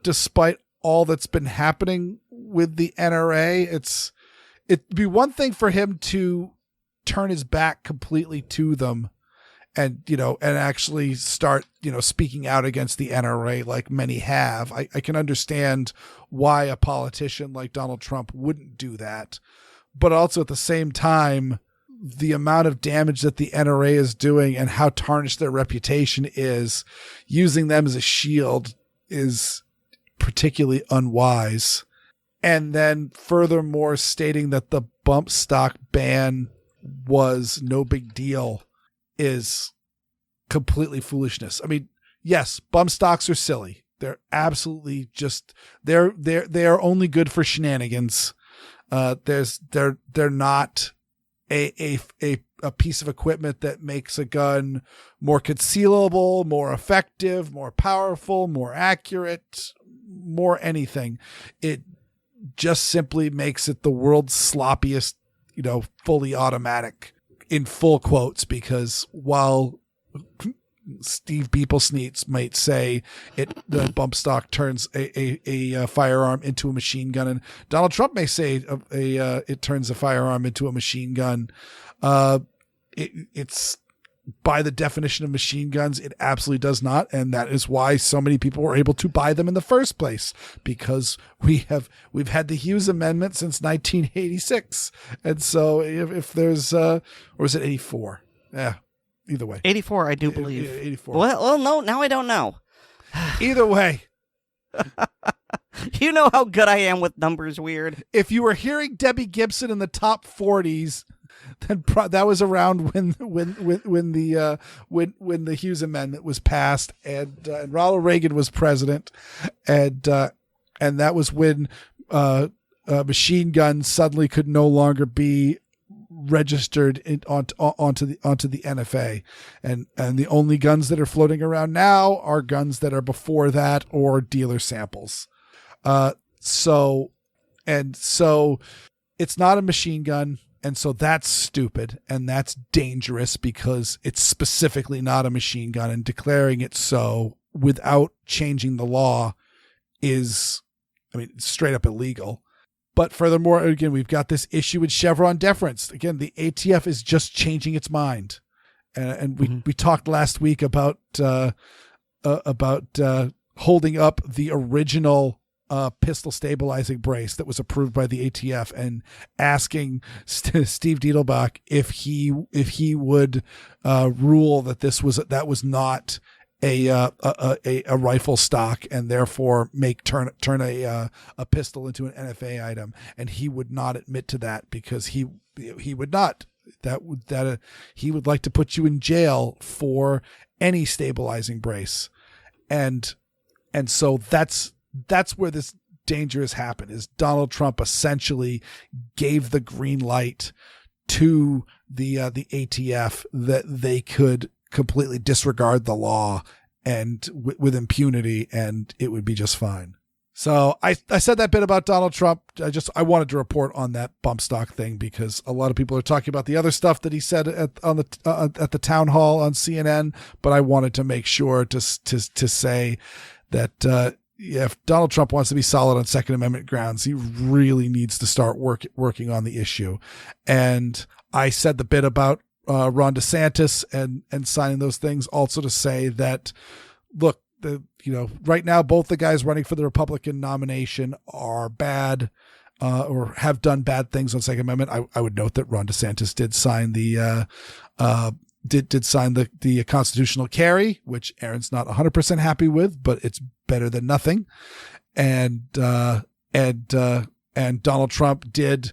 despite all that's been happening with the NRA. It'd be one thing for him to turn his back completely to them and actually start, speaking out against the NRA like many have. I can understand why a politician like Donald Trump wouldn't do that. But also at the same time, the amount of damage that the NRA is doing and how tarnished their reputation is, using them as a shield is particularly unwise. And then furthermore, stating that the bump stock ban was no big deal is completely foolishness. I mean, yes, bump stocks are silly. They're absolutely just, they are only good for shenanigans. They're not a piece of equipment that makes a gun more concealable, more effective, more powerful, more accurate, more anything. It just simply makes it the world's sloppiest, fully automatic, in full quotes, because while Steve Beeplesneets might say the bump stock turns a firearm into a machine gun, and Donald Trump may say it turns a firearm into a machine gun. It's by the definition of machine guns, it absolutely does not, and that is why so many people were able to buy them in the first place, because we've had the Hughes Amendment since 1986, and so if there's or is it 84? Yeah. Either way. 84, I do believe. 84. Well, no, now I don't know. Either way. You know how good I am with numbers, Weer'd. If you were hearing Debbie Gibson in the top 40s, then that was around when the Hughes Amendment was passed and Ronald Reagan was president, and that was when machine guns suddenly could no longer be registered onto the NFA, and the only guns that are floating around now are guns that are before that or dealer samples. So it's not a machine gun, and so that's stupid and that's dangerous because it's specifically not a machine gun, and declaring it so without changing the law is, straight up illegal. But furthermore, again, we've got this issue with Chevron deference. Again, the ATF is just changing its mind, and we talked last week about holding up the original pistol stabilizing brace that was approved by the ATF, and asking Steve Diedelbach if he would rule that that was not a rifle stock, and therefore turn a pistol into an NFA item, and he would not admit to that because he would not. He would like to put you in jail for any stabilizing brace, and so that's where this danger has happened. Is Donald Trump essentially gave the green light to the ATF that they could completely disregard the law and with impunity, and it would be just fine. So I said that bit about Donald Trump. I wanted to report on that bump stock thing because a lot of people are talking about the other stuff that he said at the town hall on CNN, but I wanted to make sure to say that if Donald Trump wants to be solid on Second Amendment grounds, he really needs to start working on the issue. And I said the bit about Ron DeSantis and signing those things, also to say that, look, right now, both the guys running for the Republican nomination are bad, or have done bad things on Second Amendment. I would note that Ron DeSantis did sign the constitutional carry, which Erin's not 100% happy with, but it's better than nothing. And Donald Trump did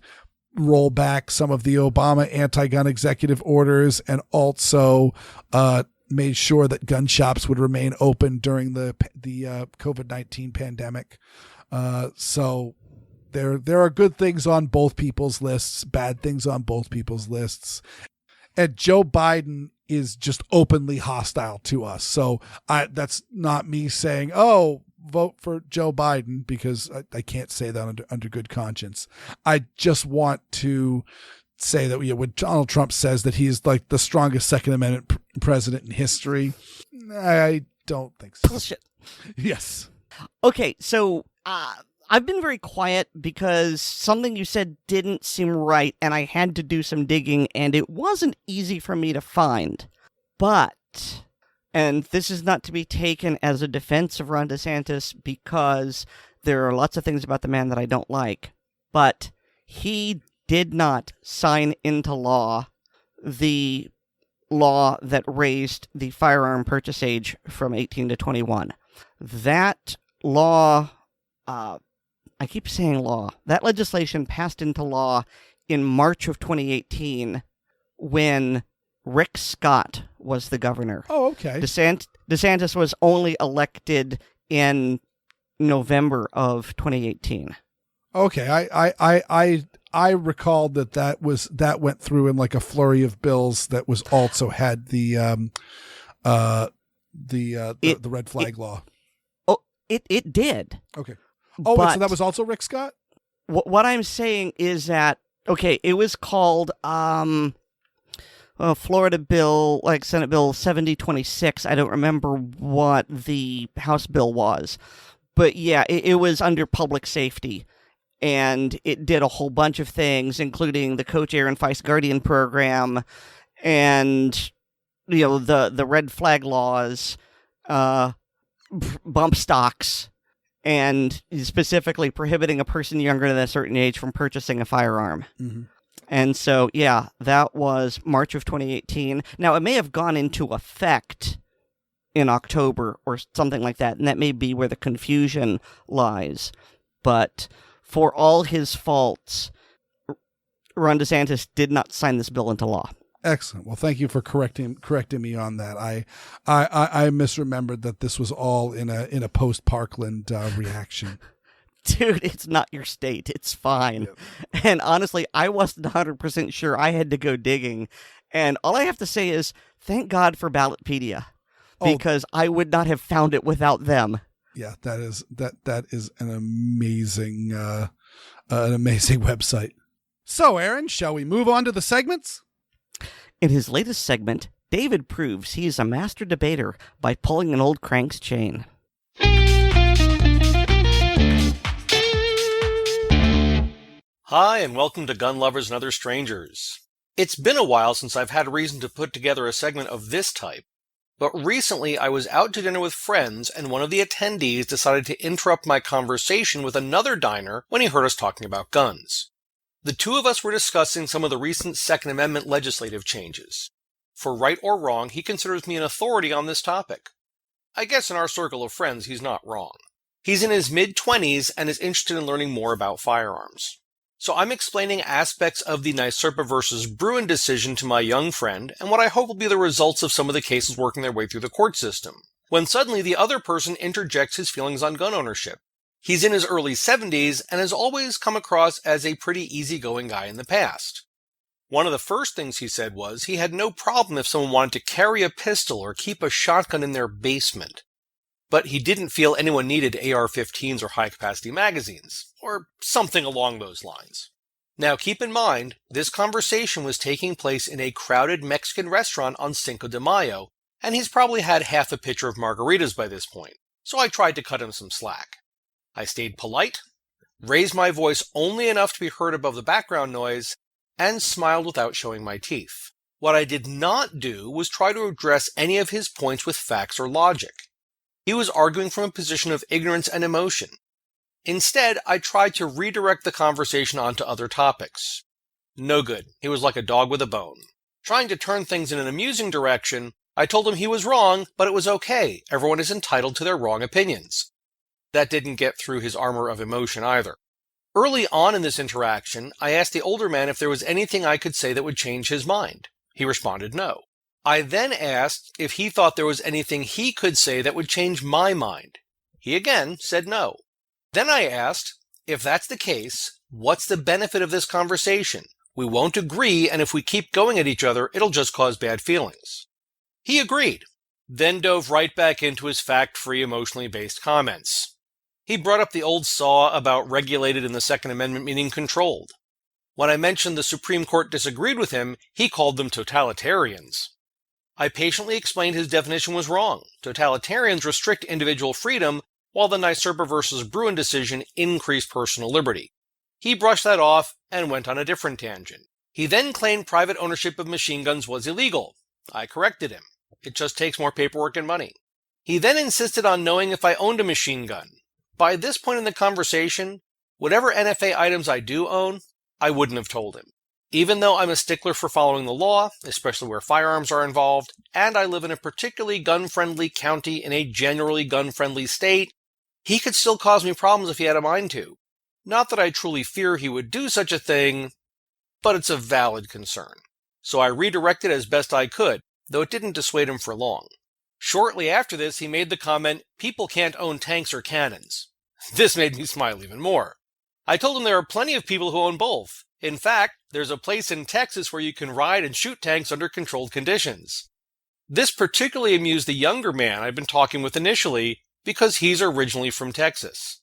roll back some of the Obama anti-gun executive orders, and also made sure that gun shops would remain open during the COVID-19 pandemic. So there are good things on both people's lists, bad things on both people's lists. And Joe Biden is just openly hostile to us. So that's not me saying, oh, vote for Joe Biden, because I can't say that under good conscience. I just want to say that when Donald Trump says that he's like the strongest Second Amendment president in history, I don't think so. Bullshit. Yes. Okay, so I've been very quiet because something you said didn't seem right, and I had to do some digging, and it wasn't easy for me to find. But, and this is not to be taken as a defense of Ron DeSantis because there are lots of things about the man that I don't like, but he did not sign into law the law that raised the firearm purchase age from 18 to 21. That law, I keep saying law, that legislation passed into law in March of 2018 when Rick Scott was the governor. Oh, okay. DeSantis was only elected in November of 2018. Okay, I recalled that went through in like a flurry of bills that was also had the red flag law. Oh, it did. Okay. Oh, wait, so that was also Rick Scott? What I'm saying is that, okay, it was called Florida bill, like Senate Bill 7026. I don't remember what the House bill was. But yeah, it was under public safety. And it did a whole bunch of things, including the Coach Erin Feist Guardian program and, the red flag laws, bump stocks, and specifically prohibiting a person younger than a certain age from purchasing a firearm. Mm-hmm. And so, yeah, that was March of 2018. Now, it may have gone into effect in October or something like that, and that may be where the confusion lies. But for all his faults, Ron DeSantis did not sign this bill into law. Excellent. Well, thank you for correcting me on that. I misremembered that this was all in a post Parkland reaction. Dude, it's not your state. It's fine. Yep. And honestly, I wasn't 100% sure. I had to go digging. And all I have to say is, thank God for Ballotpedia, because I would not have found it without them. Yeah, that is an amazing website. So, Erin, shall we move on to the segments? In his latest segment, David proves he is a master debater by pulling an old crank's chain. Hi, and welcome to Gun Lovers and Other Strangers. It's been a while since I've had a reason to put together a segment of this type, but recently I was out to dinner with friends, and one of the attendees decided to interrupt my conversation with another diner when he heard us talking about guns. The two of us were discussing some of the recent Second Amendment legislative changes. For right or wrong, he considers me an authority on this topic. I guess in our circle of friends, he's not wrong. He's in his mid-20s and is interested in learning more about firearms. So I'm explaining aspects of the NYSERPA versus Bruin decision to my young friend and what I hope will be the results of some of the cases working their way through the court system, when suddenly the other person interjects his feelings on gun ownership. He's in his early 70s and has always come across as a pretty easygoing guy in the past. One of the first things he said was he had no problem if someone wanted to carry a pistol or keep a shotgun in their basement, but he didn't feel anyone needed AR-15s or high-capacity magazines, or something along those lines. Now keep in mind, this conversation was taking place in a crowded Mexican restaurant on Cinco de Mayo, and he's probably had half a pitcher of margaritas by this point, so I tried to cut him some slack. I stayed polite, raised my voice only enough to be heard above the background noise, and smiled without showing my teeth. What I did not do was try to address any of his points with facts or logic. He was arguing from a position of ignorance and emotion. Instead, I tried to redirect the conversation onto other topics. No good. He was like a dog with a bone. Trying to turn things in an amusing direction, I told him he was wrong, but it was okay. Everyone is entitled to their wrong opinions. That didn't get through his armor of emotion either. Early on in this interaction, I asked the older man if there was anything I could say that would change his mind. He responded no. I then asked if he thought there was anything he could say that would change my mind. He again said no. Then I asked, if that's the case, what's the benefit of this conversation? We won't agree, and if we keep going at each other, it'll just cause bad feelings. He agreed, then dove right back into his fact-free, emotionally based comments. He brought up the old saw about regulated in the Second Amendment meaning controlled. When I mentioned the Supreme Court disagreed with him, he called them totalitarians. I patiently explained his definition was wrong. Totalitarians restrict individual freedom, while the NYSERPA versus Bruin decision increased personal liberty. He brushed that off and went on a different tangent. He then claimed private ownership of machine guns was illegal. I corrected him. It just takes more paperwork and money. He then insisted on knowing if I owned a machine gun. By this point in the conversation, whatever NFA items I do own, I wouldn't have told him. Even though I'm a stickler for following the law, especially where firearms are involved, and I live in a particularly gun-friendly county in a generally gun-friendly state, he could still cause me problems if he had a mind to. Not that I truly fear he would do such a thing, but it's a valid concern. So I redirected as best I could, though it didn't dissuade him for long. Shortly after this, he made the comment, "People can't own tanks or cannons." This made me smile even more. I told him there are plenty of people who own both. In fact, there's a place in Texas where you can ride and shoot tanks under controlled conditions. This particularly amused the younger man I'd been talking with initially, because he's originally from Texas.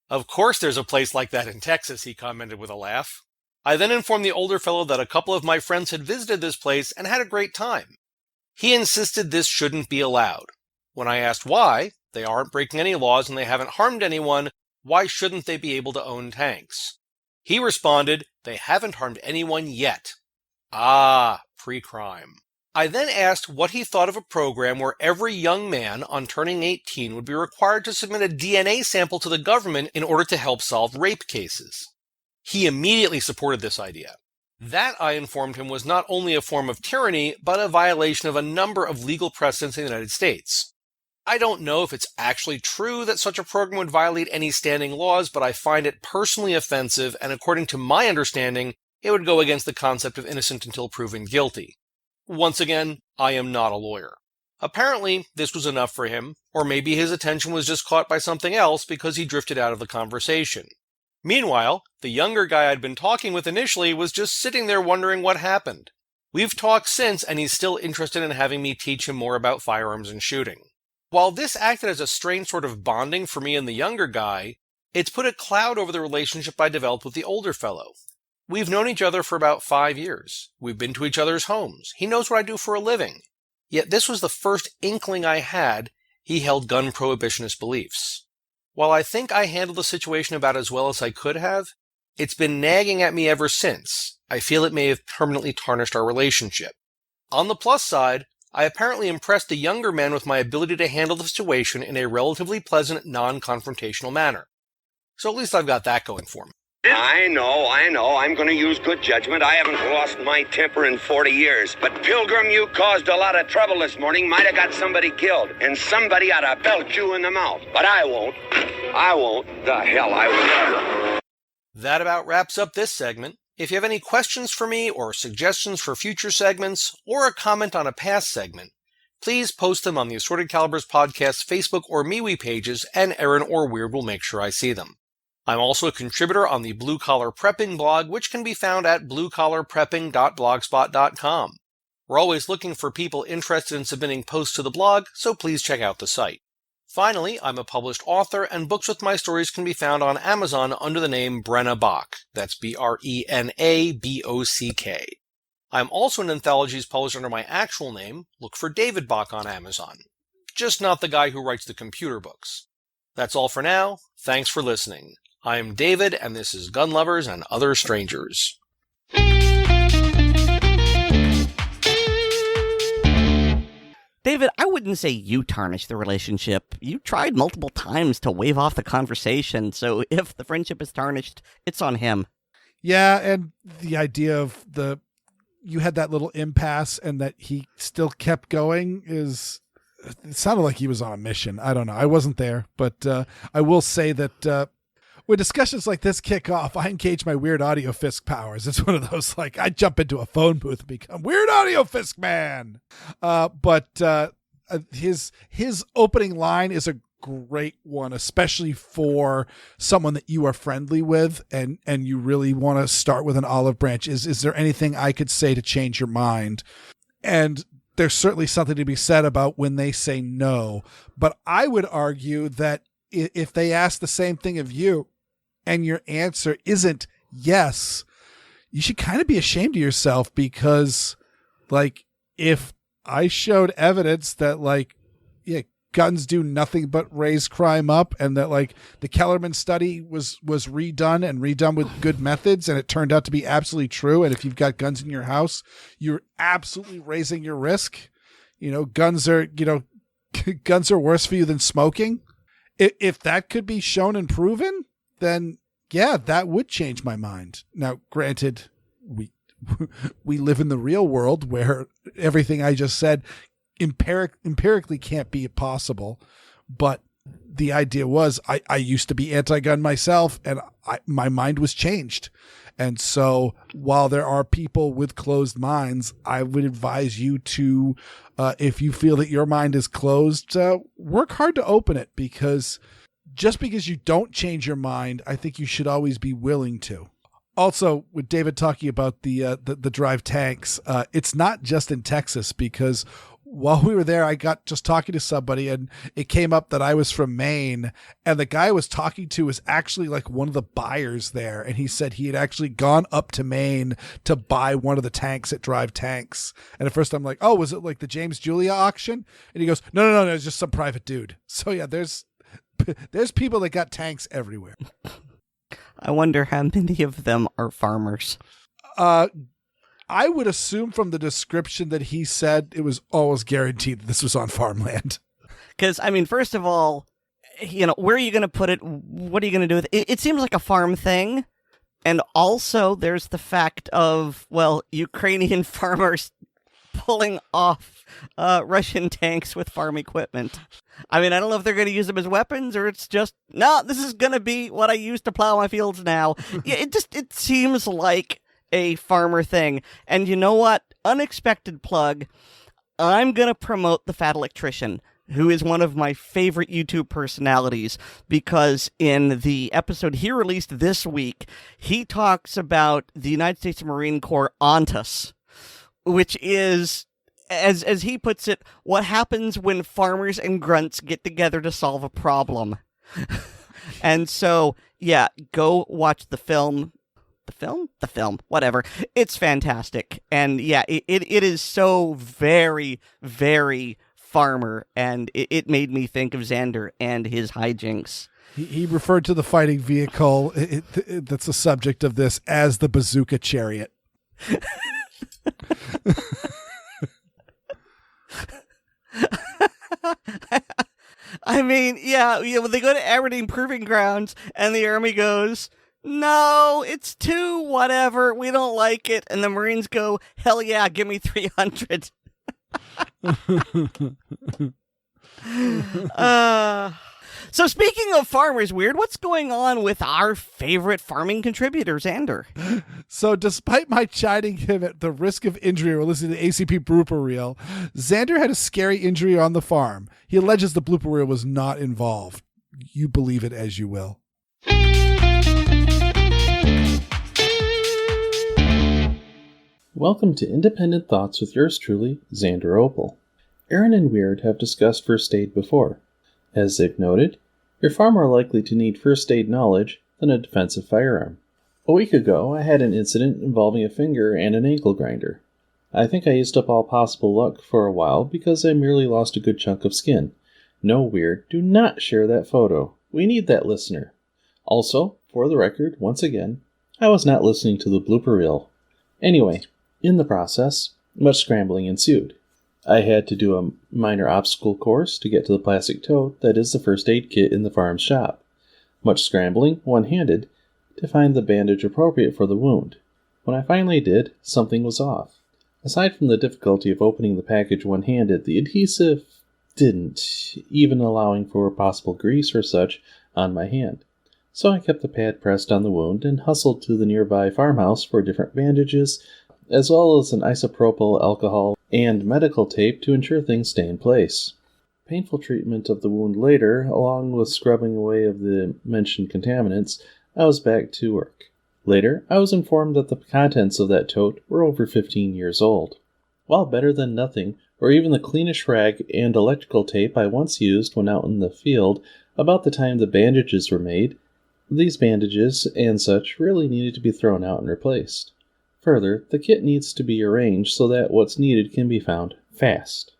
"Of course there's a place like that in Texas," he commented with a laugh. I then informed the older fellow that a couple of my friends had visited this place and had a great time. He insisted this shouldn't be allowed. When I asked why, they aren't breaking any laws and they haven't harmed anyone, why shouldn't they be able to own tanks? He responded, they haven't harmed anyone yet. Ah, pre-crime. I then asked what he thought of a program where every young man on turning 18 would be required to submit a DNA sample to the government in order to help solve rape cases. He immediately supported this idea. That, I informed him, was not only a form of tyranny, but a violation of a number of legal precedents in the United States. I don't know if it's actually true that such a program would violate any standing laws, but I find it personally offensive, and according to my understanding, it would go against the concept of innocent until proven guilty. Once again, I am not a lawyer. Apparently, this was enough for him, or maybe his attention was just caught by something else because he drifted out of the conversation. Meanwhile, the younger guy I'd been talking with initially was just sitting there wondering what happened. We've talked since, and he's still interested in having me teach him more about firearms and shooting. While this acted as a strange sort of bonding for me and the younger guy, it's put a cloud over the relationship I developed with the older fellow. We've known each other for about 5 years. We've been to each other's homes. He knows what I do for a living. Yet this was the first inkling I had he held gun prohibitionist beliefs. While I think I handled the situation about as well as I could have, it's been nagging at me ever since. I feel it may have permanently tarnished our relationship. On the plus side, I apparently impressed the younger man with my ability to handle the situation in a relatively pleasant, non-confrontational manner. So at least I've got that going for me. I know. I'm going to use good judgment. I haven't lost my temper in 40 years. But, Pilgrim, you caused a lot of trouble this morning. Might have got somebody killed. And somebody ought to belt you in the mouth. But I won't. The hell I will. That about wraps up this segment. If you have any questions for me or suggestions for future segments or a comment on a past segment, please post them on the Assorted Calibers Podcast Facebook or MeWe pages, and Erin or Weer'd will make sure I see them. I'm also a contributor on the Blue Collar Prepping blog, which can be found at bluecollarprepping.blogspot.com. We're always looking for people interested in submitting posts to the blog, so please check out the site. Finally, I'm a published author, and books with my stories can be found on Amazon under the name Brenna Bach. That's BRENABOCK. I'm also in anthologies published under my actual name. Look for David Bach on Amazon. Just not the guy who writes the computer books. That's all for now. Thanks for listening. I'm David, and this is Gun Lovers and Other Strangers. David, I wouldn't say you tarnished the relationship. You tried multiple times to wave off the conversation, so if the friendship is tarnished, it's on him. Yeah, and the idea of you had that little impasse and that he still kept going it sounded like he was on a mission. I don't know. I wasn't there, but I will say that when discussions like this kick off, I engage my Weer'd audio fisk powers. It's one of those, like, I jump into a phone booth and become Weer'd audio fisk man. But his opening line is a great one, especially for someone that you are friendly with and you really want to start with an olive branch. Is there anything I could say to change your mind? And there's certainly something to be said about when they say no. But I would argue that if they ask the same thing of you, and your answer isn't yes, you should kind of be ashamed of yourself, because, like, if I showed evidence that, like, yeah, guns do nothing but raise crime up, and that, like, the Kellerman study was redone with good methods, and it turned out to be absolutely true, and if you've got guns in your house, you're absolutely raising your risk, guns are, guns are worse for you than smoking. If that could be shown and proven, then yeah, that would change my mind. Now, granted, we live in the real world where everything I just said empirically can't be possible. But the idea was I used to be anti-gun myself, and my mind was changed. And so while there are people with closed minds, I would advise you to, if you feel that your mind is closed, work hard to open it, because just because you don't change your mind, I think you should always be willing to. Also, with David talking about the drive tanks, it's not just in Texas, because while we were there, I got just talking to somebody, and it came up that I was from Maine, and the guy I was talking to was actually like one of the buyers there. And he said he had actually gone up to Maine to buy one of the tanks at Drive Tanks. And at first I'm like, oh, was it like the James Julia auction? And he goes, no, it's just some private dude. So yeah, there's people that got tanks everywhere. I wonder how many of them are farmers. I would assume from the description that he said, it was almost guaranteed that this was on farmland. Because, I mean, first of all, where are you going to put it? What are you going to do with it? It seems like a farm thing. And also, there's the fact of, Ukrainian farmers pulling off Russian tanks with farm equipment. I mean, I don't know if they're going to use them as weapons, or it's just, no, this is going to be what I use to plow my fields now. It seems like a farmer thing. And you know what? Unexpected plug. I'm going to promote the Fat Electrician, who is one of my favorite YouTube personalities, because in the episode he released this week, he talks about the United States Marine Corps ONTUS, which is, as he puts it, what happens when farmers and grunts get together to solve a problem. And so, yeah, go watch the film. The film, whatever. It's fantastic. And yeah, it is so very, very farmer, and it made me think of Xander and his hijinks. He referred to the fighting vehicle that's the subject of this as the bazooka chariot. I mean, yeah, when they go to Aberdeen Proving Grounds and the army goes, no, it's 2, whatever, we don't like it. And the Marines go, hell yeah, give me 300. So speaking of farmers, Weer'd, what's going on with our favorite farming contributor, Xander? So despite my chiding him at the risk of injury while listening to the ACP blooper reel, Xander had a scary injury on the farm. He alleges the blooper reel was not involved. You believe it as you will. Welcome to Independent Thoughts with yours truly, Xander Opal. Erin and Weer'd have discussed first aid before. As they've noted, you're far more likely to need first aid knowledge than a defensive firearm. A week ago, I had an incident involving a finger and an ankle grinder. I think I used up all possible luck for a while because I merely lost a good chunk of skin. No, Weer'd, do not share that photo. We need that listener. Also, for the record, once again, I was not listening to the blooper reel. Anyway, in the process, much scrambling ensued. I had to do a minor obstacle course to get to the plastic tote that is the first aid kit in the farm's shop. Much scrambling, one-handed, to find the bandage appropriate for the wound. When I finally did, something was off. Aside from the difficulty of opening the package one-handed, the adhesive didn't, even allowing for possible grease or such on my hand. So I kept the pad pressed on the wound and hustled to the nearby farmhouse for different bandages, as well as an isopropyl alcohol and medical tape to ensure things stay in place. Painful treatment of the wound later, along with scrubbing away of the mentioned contaminants, I was back to work. Later, I was informed that the contents of that tote were over 15 years old. While better than nothing, or even the cleanish rag and electrical tape I once used when out in the field about the time the bandages were made, these bandages and such really needed to be thrown out and replaced. Further, the kit needs to be arranged so that what's needed can be found fast.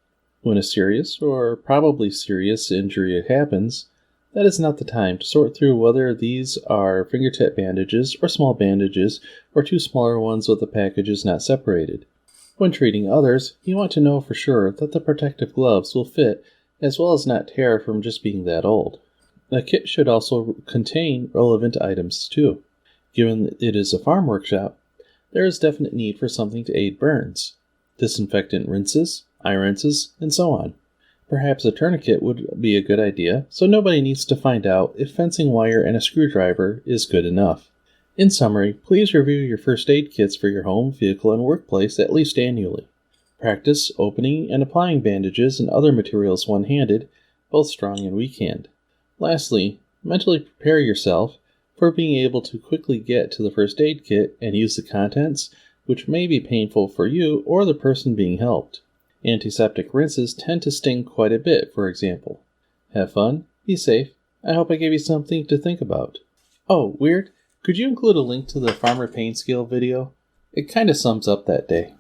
When a serious, or probably serious, injury happens, that is not the time to sort through whether these are fingertip bandages or small bandages or 2 smaller ones with the packages not separated. When treating others, you want to know for sure that the protective gloves will fit as well as not tear from just being that old. The kit should also contain relevant items too. Given that it is a farm workshop, there is definite need for something to aid burns. Disinfectant rinses, eye rinses, and so on. Perhaps a tourniquet would be a good idea, so nobody needs to find out if fencing wire and a screwdriver is good enough. In summary, please review your first aid kits for your home, vehicle, and workplace at least annually. Practice opening and applying bandages and other materials one-handed, both strong and weak-hand. Lastly, mentally prepare yourself for being able to quickly get to the first aid kit and use the contents, which may be painful for you or the person being helped. Antiseptic rinses tend to sting quite a bit, for example. Have fun, be safe. I hope I gave you something to think about. Oh, Weer'd, could you include a link to the Farmer Pain Scale video? It kinda sums up that day.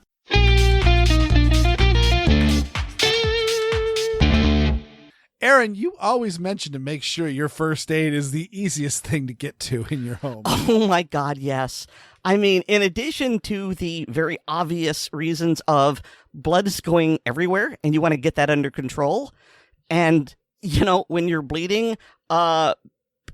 Erin, you always mention to make sure your first aid is the easiest thing to get to in your home. Oh my God, yes. I mean, in addition to the very obvious reasons of blood is going everywhere and you want to get that under control, and, you know, when you're bleeding,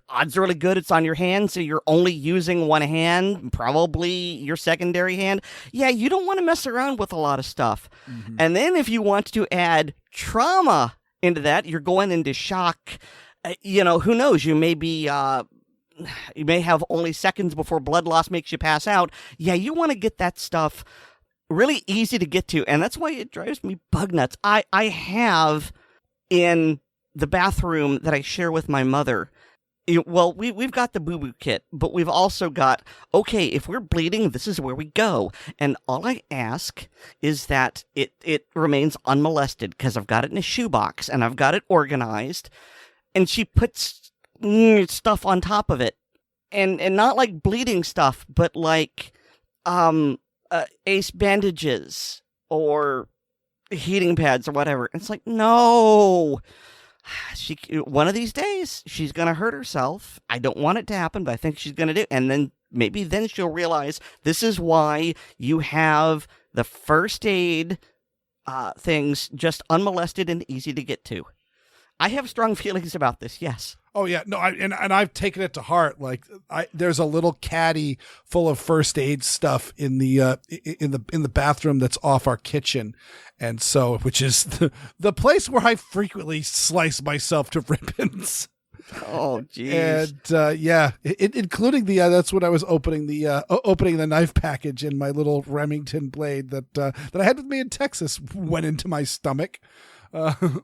odds are really good it's on your hand, so you're only using one hand, probably your secondary hand. Yeah, you don't want to mess around with a lot of stuff. Mm-hmm. And then if you want to add trauma into that, you're going into shock. Who knows? You may have only seconds before blood loss makes you pass out. Yeah, you want to get that stuff really easy to get to, and that's why it drives me bug nuts. I have in the bathroom that I share with my mother. We've got the boo-boo kit, but we've also got, okay, if we're bleeding, this is where we go. And all I ask is that it remains unmolested, because I've got it in a shoebox, and I've got it organized. And she puts stuff on top of it. And not like bleeding stuff, but like ace bandages or heating pads or whatever. It's like, no. One of these days, she's going to hurt herself. I don't want it to happen, but I think she's going to do it. And then maybe she'll realize this is why you have the first aid things just unmolested and easy to get to. I have strong feelings about this, yes. Oh yeah, no, I've taken it to heart. Like, there's a little caddy full of first aid stuff in the bathroom that's off our kitchen, and so which is the place where I frequently slice myself to ribbons. Oh, geez. And including the that's when I was opening the knife package, and my little Remington blade that I had with me in Texas went into my stomach.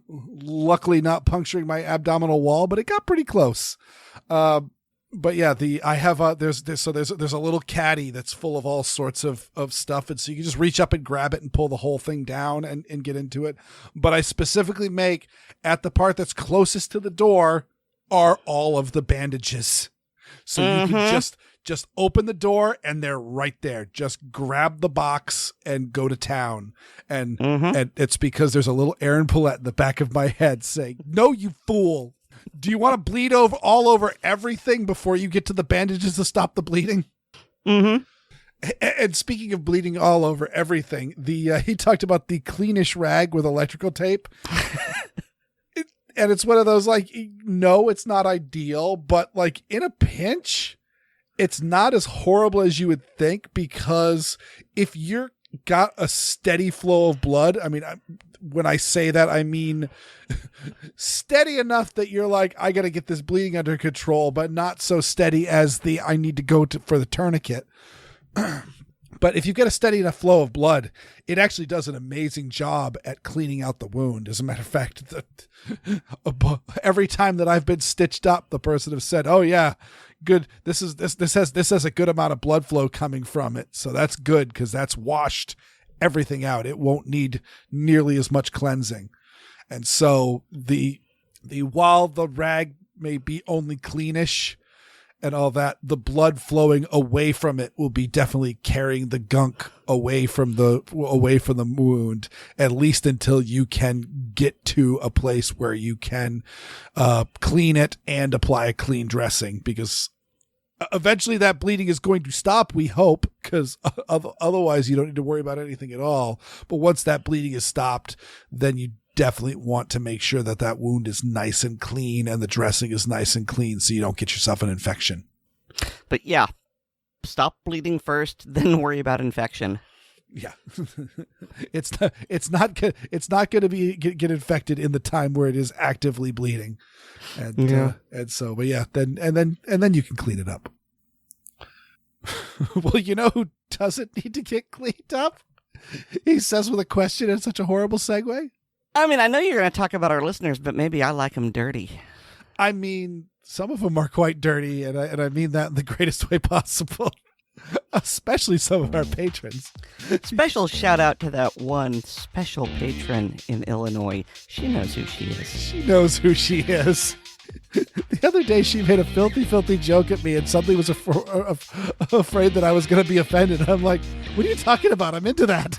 Luckily not puncturing my abdominal wall, but it got pretty close. But yeah, there's a little caddy that's full of all sorts of stuff. And so you can just reach up and grab it and pull the whole thing down and get into it. But I specifically make at the part that's closest to the door are all of the bandages. So you can just open the door and they're right there. Just grab the box and go to town. And it's because there's a little Erin Paulette in the back of my head saying, "No, you fool. Do you want to bleed all over everything before you get to the bandages to stop the bleeding?" Mm-hmm. And speaking of bleeding all over everything, he talked about the cleanish rag with electrical tape. And it's one of those, like, no, it's not ideal, but like in a pinch, it's not as horrible as you would think, because if you're got a steady flow of blood, I mean, when I say that, I mean steady enough that you're like, I got to get this bleeding under control, but not so steady as I need to go for the tourniquet. But if you get a steady enough flow of blood, it actually does an amazing job at cleaning out the wound. As a matter of fact, every time that I've been stitched up, the person has said, "Oh yeah, good. This has a good amount of blood flow coming from it, so that's good because that's washed everything out. It won't need nearly as much cleansing." And so while the rag may be only cleanish and all that, the blood flowing away from it will be definitely carrying the gunk away from the wound, at least until you can get to a place where you can clean it and apply a clean dressing. Because Eventually that bleeding is going to stop, we hope, because otherwise you don't need to worry about anything at all. But once that bleeding is stopped, then you definitely want to make sure that that wound is nice and clean and the dressing is nice and clean so you don't get yourself an infection. But yeah, stop bleeding first, then worry about infection. Yeah. It's not going to be get infected in the time where it is actively bleeding. And so, but yeah, then you can clean it up. Well, you know who doesn't need to get cleaned up? He says with a question and such a horrible segue. I mean, I know you're going to talk about our listeners, but maybe I like them dirty. I mean, some of them are quite dirty, and I mean that in the greatest way possible. Especially some of our patrons. Special shout out to that one special patron in Illinois. She knows who she is. She knows who she is. The other day she made a filthy, filthy joke at me and suddenly was afraid that I was going to be offended. I'm like, what are you talking about? I'm into that.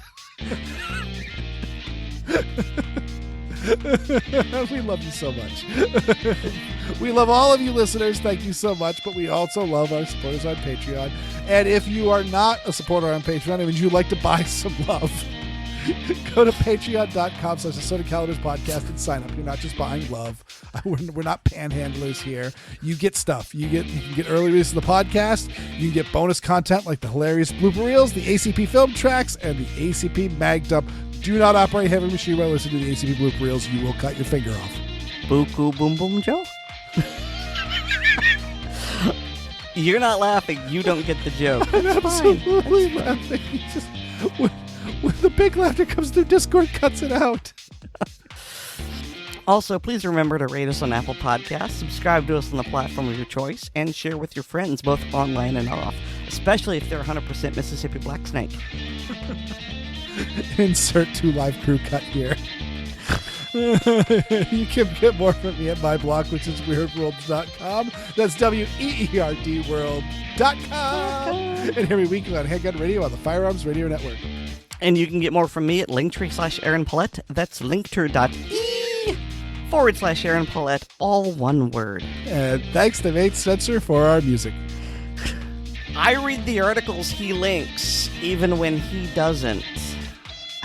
We love you so much. We love all of you listeners. Thank you so much. But we also love our supporters on Patreon. And if you are not a supporter on Patreon and you'd like to buy some love, go to patreon.com/Assorted Calendars Podcast and sign up. You're not just buying love. We're not panhandlers here. You get stuff. You can get early release of the podcast. You can get bonus content like the hilarious blooper reels, the ACP film tracks, and the ACP mag dump. Do not operate heavy machinery while listening to the ACP blooper reels. You will cut your finger off. Buku boom boom Joe? You're not laughing. You don't get the joke. I'm absolutely laughing. Just, when the big laughter comes through Discord, cuts it out. Also, please remember to rate us on Apple Podcasts, subscribe to us on the platform of your choice, and share with your friends, both online and off, especially if they're 100% Mississippi Black Snake. Insert 2 live crew cut here. You can get more from me at my blog, which is weerdworlds.com. That's WEERD world.com. And every week on Handgun Radio on the Firearms Radio Network. And you can get more from me at linktree/Erin Paulette. That's linktree.ee/Erin Paulette, all one word. And thanks to Nate Spencer for our music. I read the articles he links, even when he doesn't.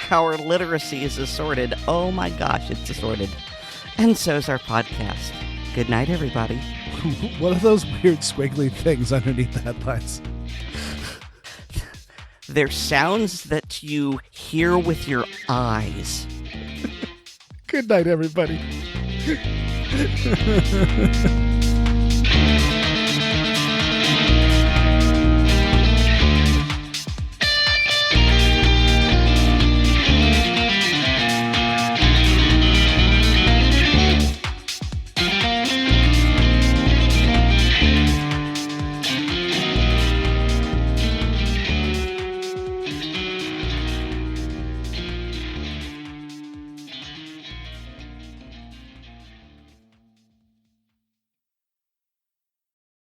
Our literacy is assorted. Oh my gosh, it's assorted. And so's our podcast. Good night, everybody. What are those weird squiggly things underneath the headlines? They're sounds that you hear with your eyes. Good night, everybody.